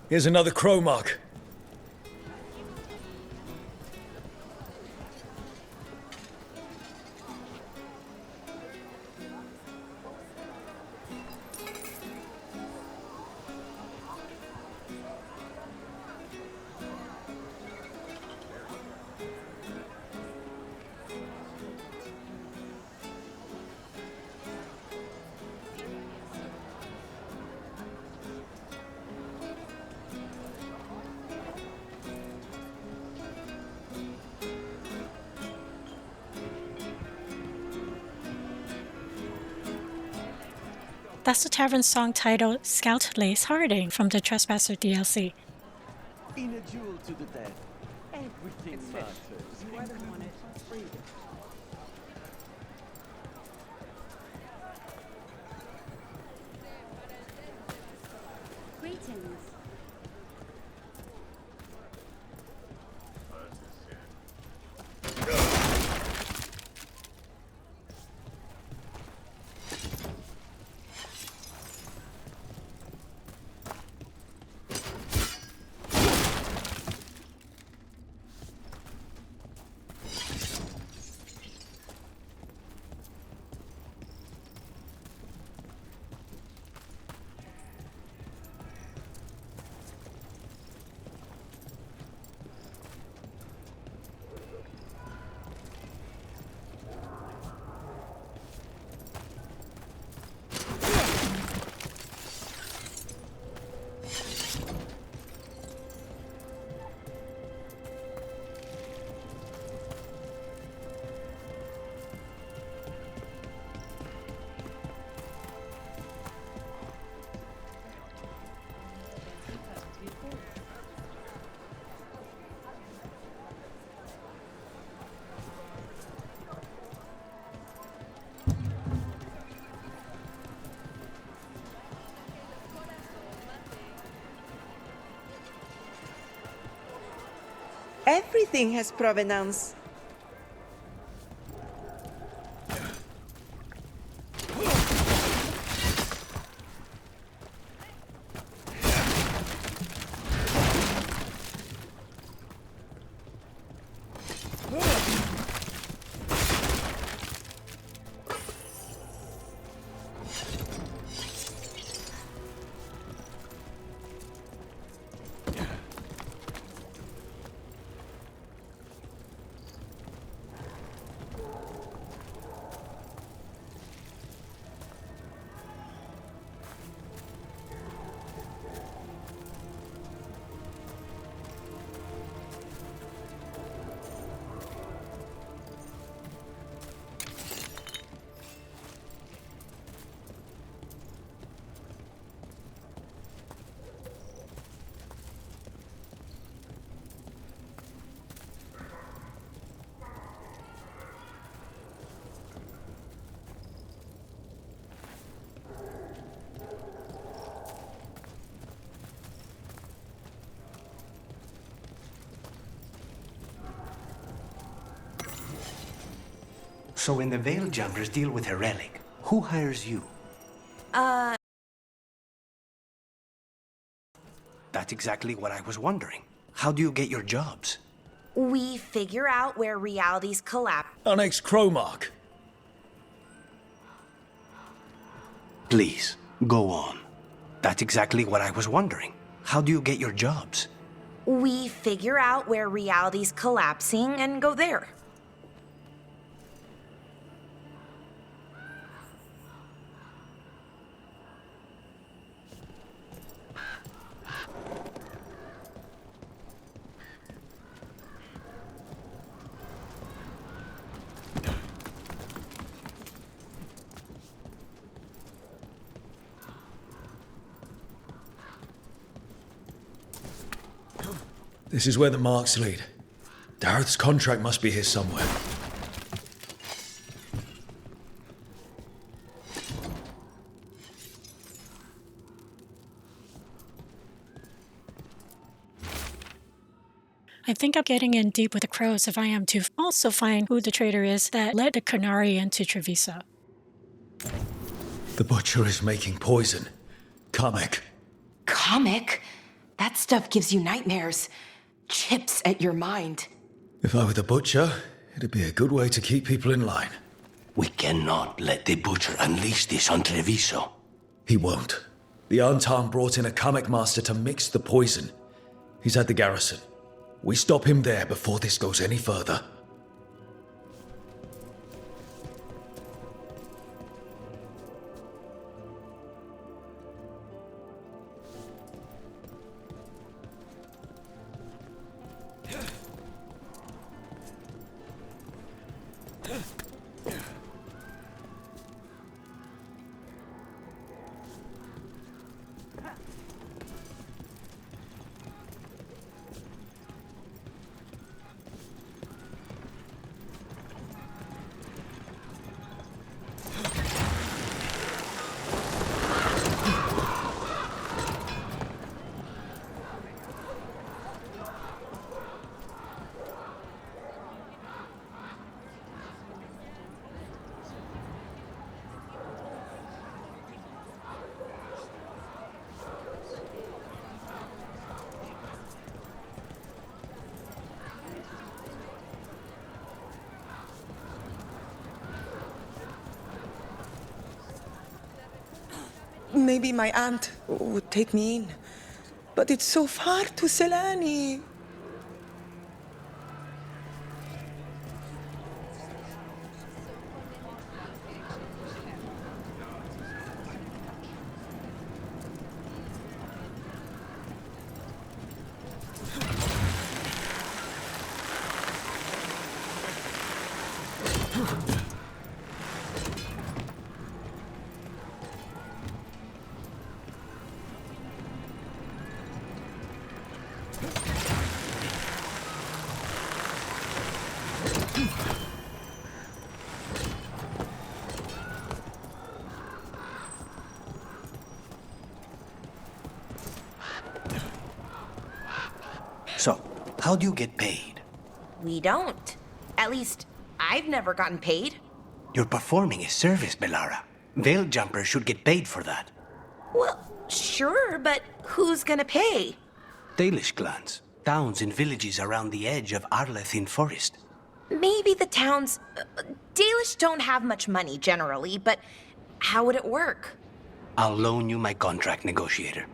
Here's another crow mark. That's the tavern song titled Scout Lace Harding from the Trespasser DLC. In a duel to the death, everything matters. You either want it or freedom. Greetings. Everything has provenance. So when the Veil Jumpers deal with a relic, who hires you? That's exactly what I was wondering. How do you get your jobs? We figure out where realities collapse. Our next Cromark. Please, go on. That's exactly what I was wondering. How do you get your jobs? We figure out where reality's collapsing and go there. This is where the marks lead. Dareth's contract must be here somewhere. I think I'm getting in deep with the crows if I am to also find who the traitor is that led the Qunari into Treviso. The butcher is making poison. Qamek. Qamek? That stuff gives you nightmares. Chips at your mind. If I were the butcher, it'd be a good way to keep people in line. We cannot let the butcher unleash this on Treviso. He won't. The Antam brought in a Qamek master to mix the poison. He's at the garrison. We stop him there before this goes any further. Maybe my aunt would take me in. But it's so far to Selani. So, how do you get paid? We don't. At least, I've never gotten paid. You're performing a service, Bellara. Veil jumpers should get paid for that. Well, sure, but who's gonna pay? Dalish clans, towns and villages around the edge of Arlethin Forest. Maybe the towns... Dalish don't have much money generally, but how would it work? I'll loan you my contract negotiator.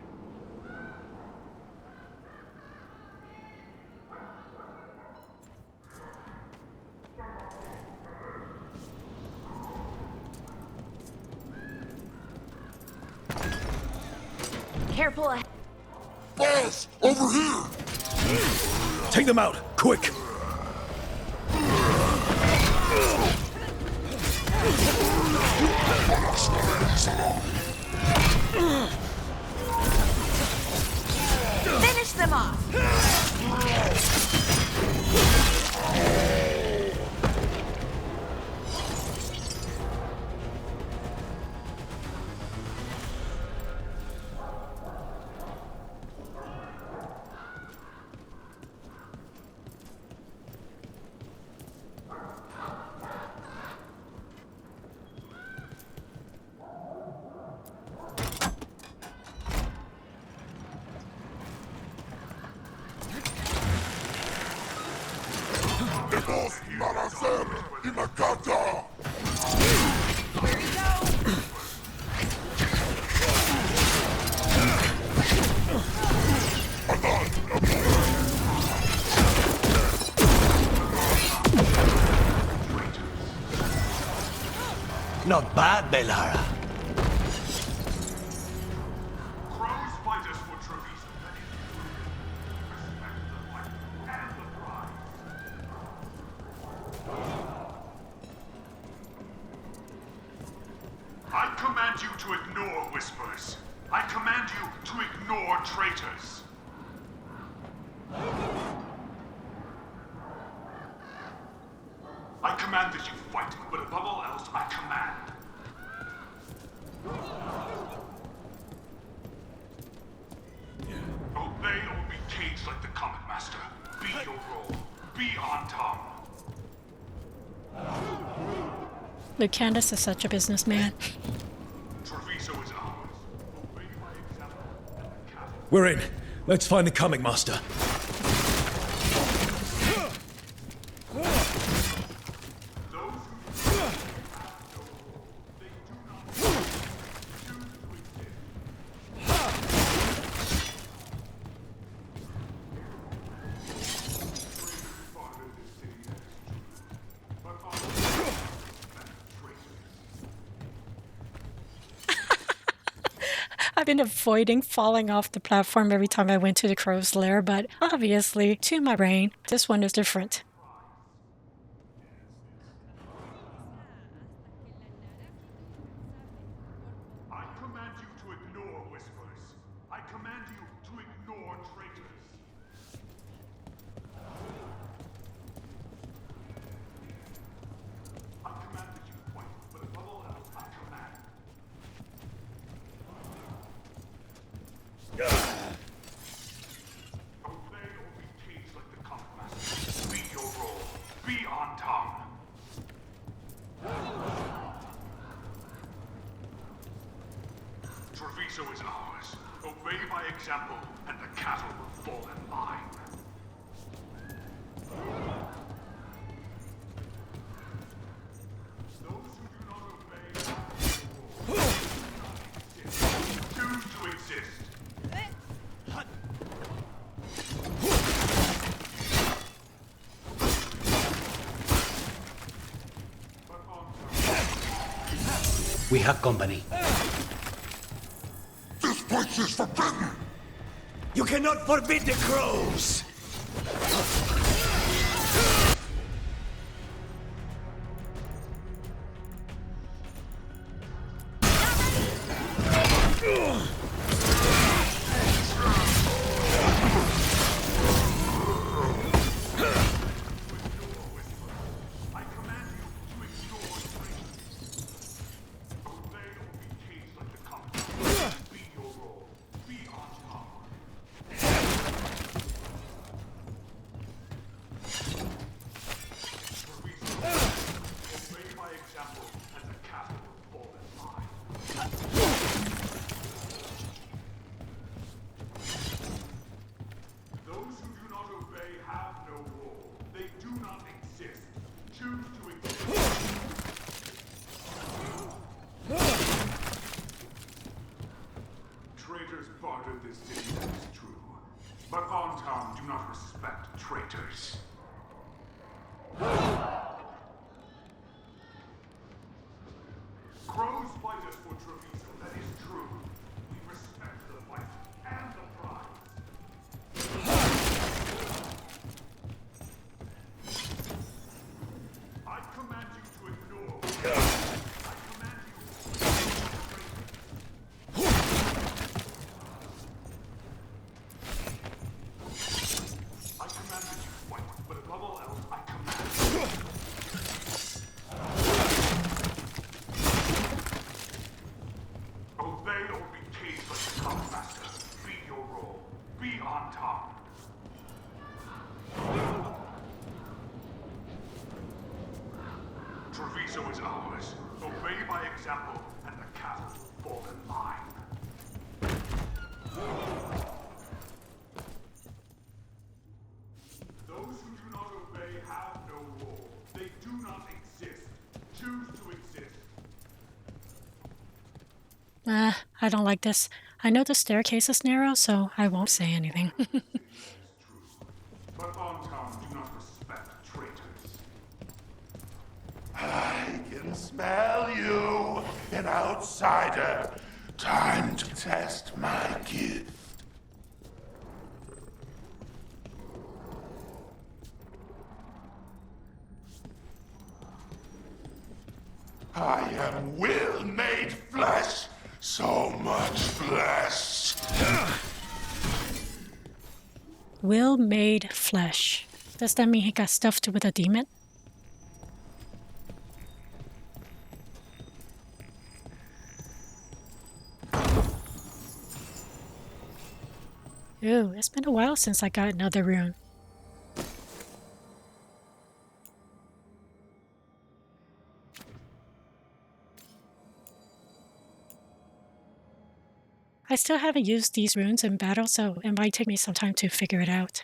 Careful. Boss, over here! Take them out, quick! Finish them off! Not bad, Belara. Crows fight us for Treviso. Respect the fight and the prize. I command you to ignore whispers. I command you to ignore traitors. I command that you fight, but above all else, I command. Obey or be caged like the Qamek Master. Be your role. Be on top. Lucanus is such a businessman. Treviso is ours. Obey my example and the cattle. We're in. Let's find the Qamek Master. I've been avoiding falling off the platform every time I went to the crow's lair, but obviously, to my brain, this one is different. I command you to ignore whispers. I command you to ignore traitors. I command that you fight, but above all else, I command. Obey or be caged like the Qamek Master. Be your role. Be on top. Treviso is ours. Obey my example, and the cattle will fall in line. Those who do not obey choose to exist. We have company. This place is forbidden! You cannot forbid the crows! Traitors bartered this city, that is true. But on town do not respect traitors. Crows fight us for Treviso, that is true. We respect the fight and the prize. I command you to ignore. I command you to I command that you fight, but above all else, I command. Obey or be caged like the Qamek Master. Be your role. Be on top. Treviso is ours. Obey my example, and the cattle will fall in line. Those who do not obey have no role. I don't like this. I know the staircase is narrow, so I won't say anything. But Ontown do not respect traitors. I can smell you, an outsider. Time to test my gift. I am will made flesh. So much flesh. Will made flesh. Does that mean he got stuffed with a demon? Ew, it's been a while since I got another rune. I still haven't used these runes in battle, so it might take me some time to figure it out.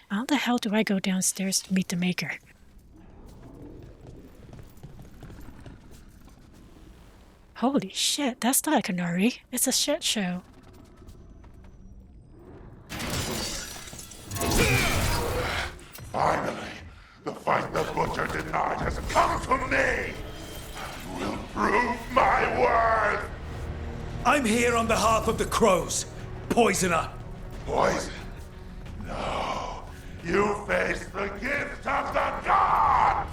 How the hell do I go downstairs to meet the maker? Holy shit, that's not a canary. It's a shit show. Finally, the fight the Butcher denied has come to me. I will prove my worth. I'm here on behalf of the Crows. Poisoner. Poison? No. You face the gift of the gods!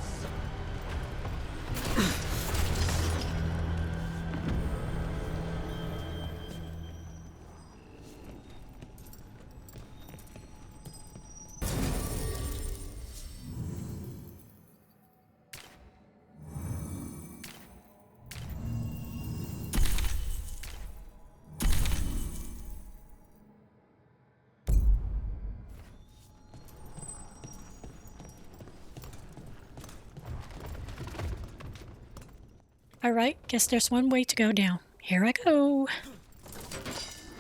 Alright, guess there's one way to go down. Here I go.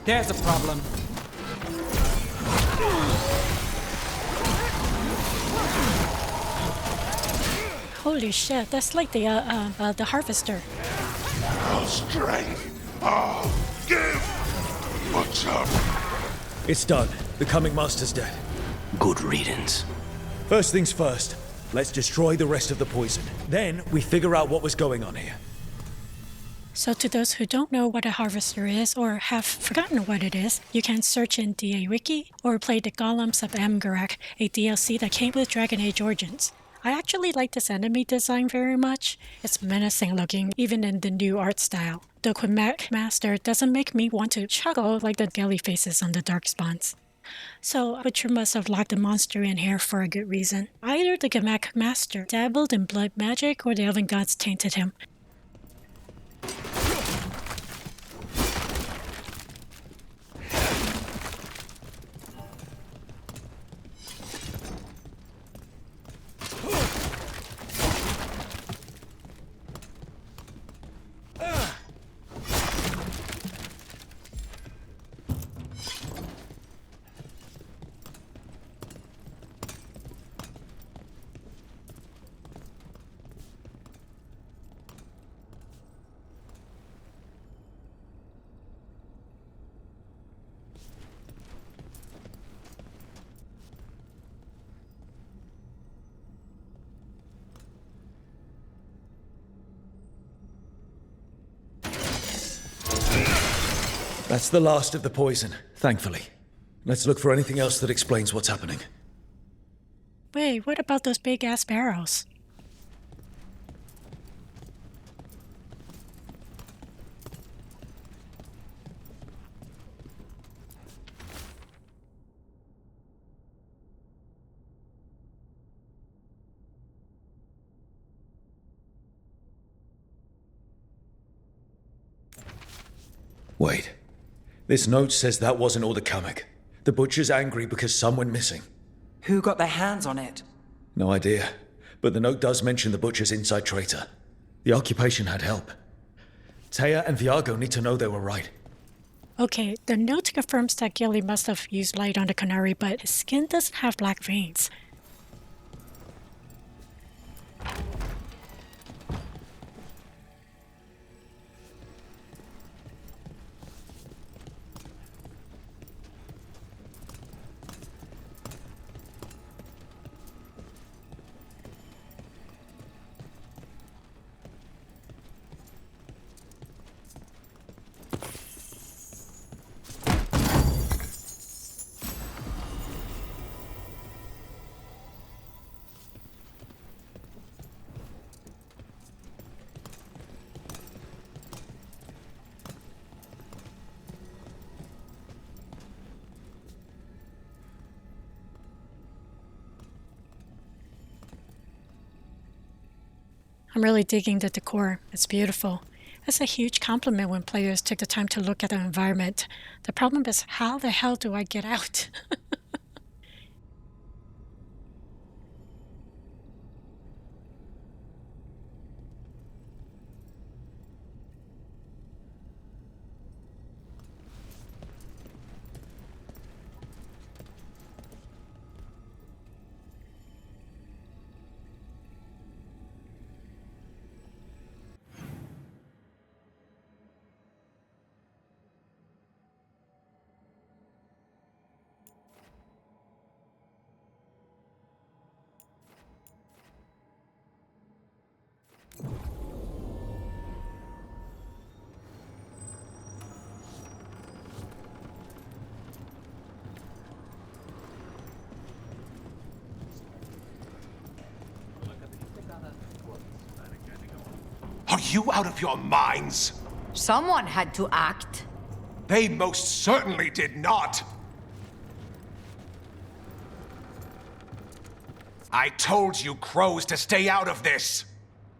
There's a problem. Holy shit, that's like the harvester. I'll strength. I'll give. Butcher. It's done. The Coming Master's dead. Good riddance. First things first, let's destroy the rest of the poison. Then we figure out what was going on here. So to those who don't know what a harvester is or have forgotten what it is, you can search in DA Wiki or play the Golems of Amgarrak, a DLC that came with Dragon Age Origins. I actually like this enemy design very much. It's menacing looking, even in the new art style. The Qamek master doesn't make me want to chuckle like the skelly faces on the Darkspawns. So Butcher must have locked the monster in here for a good reason. Either the Qamek master dabbled in blood magic or the elven gods tainted him. That's the last of the poison, thankfully. Let's look for anything else that explains what's happening. Wait, what about those big-ass barrels? Wait. This note says that wasn't all the Qamek. The butcher's angry because some went missing. Who got their hands on it? No idea, but the note does mention the butcher's inside traitor. The occupation had help. Taya and Viago need to know they were right. Okay, the note confirms that Gilly must have used light on the canary, but his skin doesn't have black veins. I'm really digging the decor. It's beautiful. It's a huge compliment when players take the time to look at the environment. The problem is, how the hell do I get out? Are you out of your minds? Someone had to act. They most certainly did not. I told you crows to stay out of this.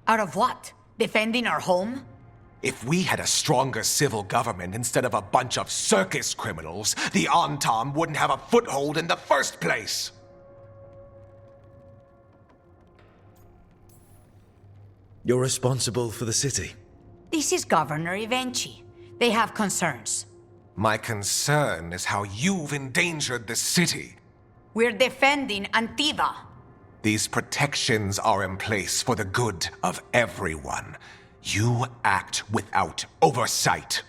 Out of what? Defending our home? If we had a stronger civil government instead of a bunch of circus criminals, the Antam wouldn't have a foothold in the first place. You're responsible for the city. This is Governor Evenchi. They have concerns. My concern is how you've endangered the city. We're defending Antiva. These protections are in place for the good of everyone. You act without oversight.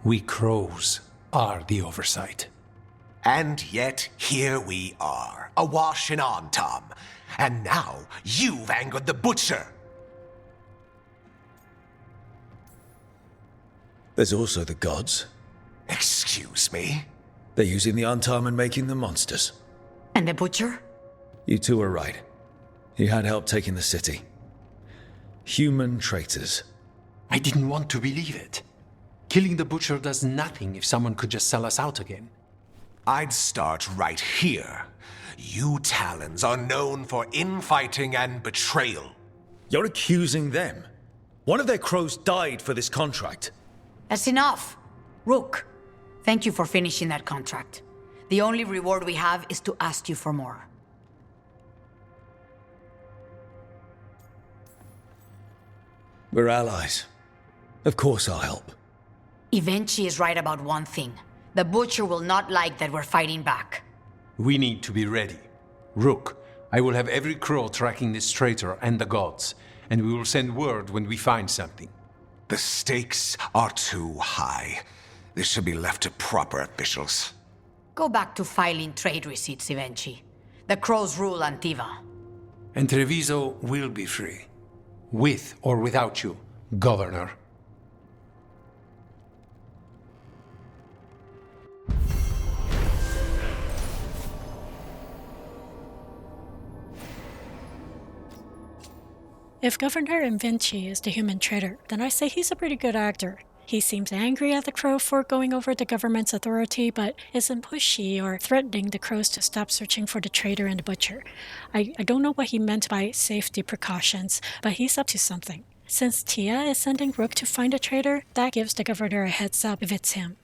We crows are the oversight. And yet, here we are, awash in Antam. And now, you've angered the butcher. There's also the gods. Excuse me? They're using the Antam and making them monsters. And the butcher? You two are right. He had help taking the city. Human traitors. I didn't want to believe it. Killing the butcher does nothing if someone could just sell us out again. I'd start right here. You Talons are known for infighting and betrayal. You're accusing them. One of their crows died for this contract. That's enough. Rook, thank you for finishing that contract. The only reward we have is to ask you for more. We're allies. Of course I'll help. Evenchi is right about one thing. The butcher will not like that we're fighting back. We need to be ready. Rook, I will have every crow tracking this traitor and the gods, and we will send word when we find something. The stakes are too high. This should be left to proper officials. Go back to filing trade receipts, Evenchi. The crows rule Antiva. And Treviso will be free. With or without you, Governor. If Governor Evenchi is the human traitor, then I say he's a pretty good actor. He seems angry at the crow for going over the government's authority, but isn't pushy or threatening the crows to stop searching for the traitor and the butcher. I don't know what he meant by safety precautions, but he's up to something. Since Tia is sending Rook to find a traitor, that gives the governor a heads up if it's him.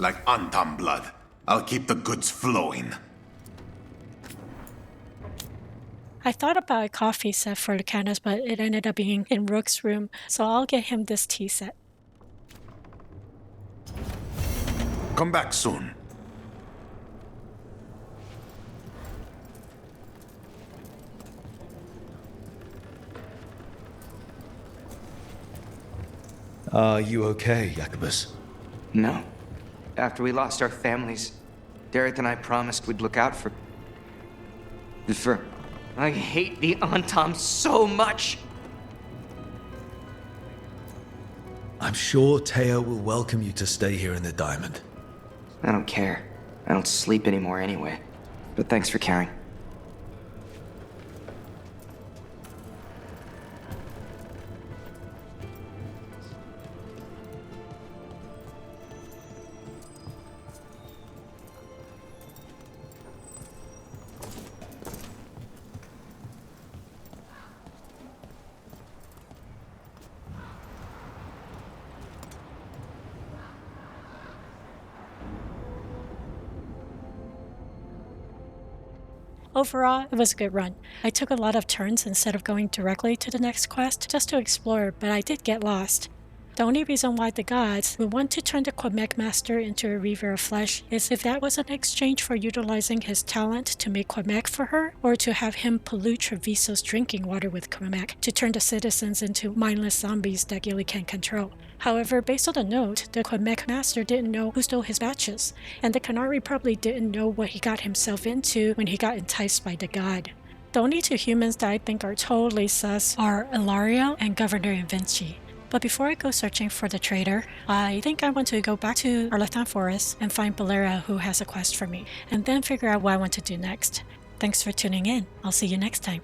Like Antam blood. I'll keep the goods flowing. I thought about a coffee set for Lucanus, but it ended up being in Rook's room, so I'll get him this tea set. Come back soon. Are you okay, Jacobus? No. After we lost our families, Derek and I promised we'd look out for... I hate the Antam so much! I'm sure Teo will welcome you to stay here in the Diamond. I don't care. I don't sleep anymore anyway. But thanks for caring. Overall, it was a good run. I took a lot of turns instead of going directly to the next quest just to explore, but I did get lost. The only reason why the gods would want to turn the Qamek master into a reaver of flesh is if that was an exchange for utilizing his talent to make Qamek for her, or to have him pollute Treviso's drinking water with Qamek to turn the citizens into mindless zombies that Gilly can't control. However, based on the note, the Qamek master didn't know who stole his batches, and the Canary probably didn't know what he got himself into when he got enticed by the god. The only two humans that I think are totally sus are Ilario and Governor Vinci. But before I go searching for the traitor, I think I want to go back to Arlathan Forest and find Bolera, who has a quest for me, and then figure out what I want to do next. Thanks for tuning in. I'll see you next time.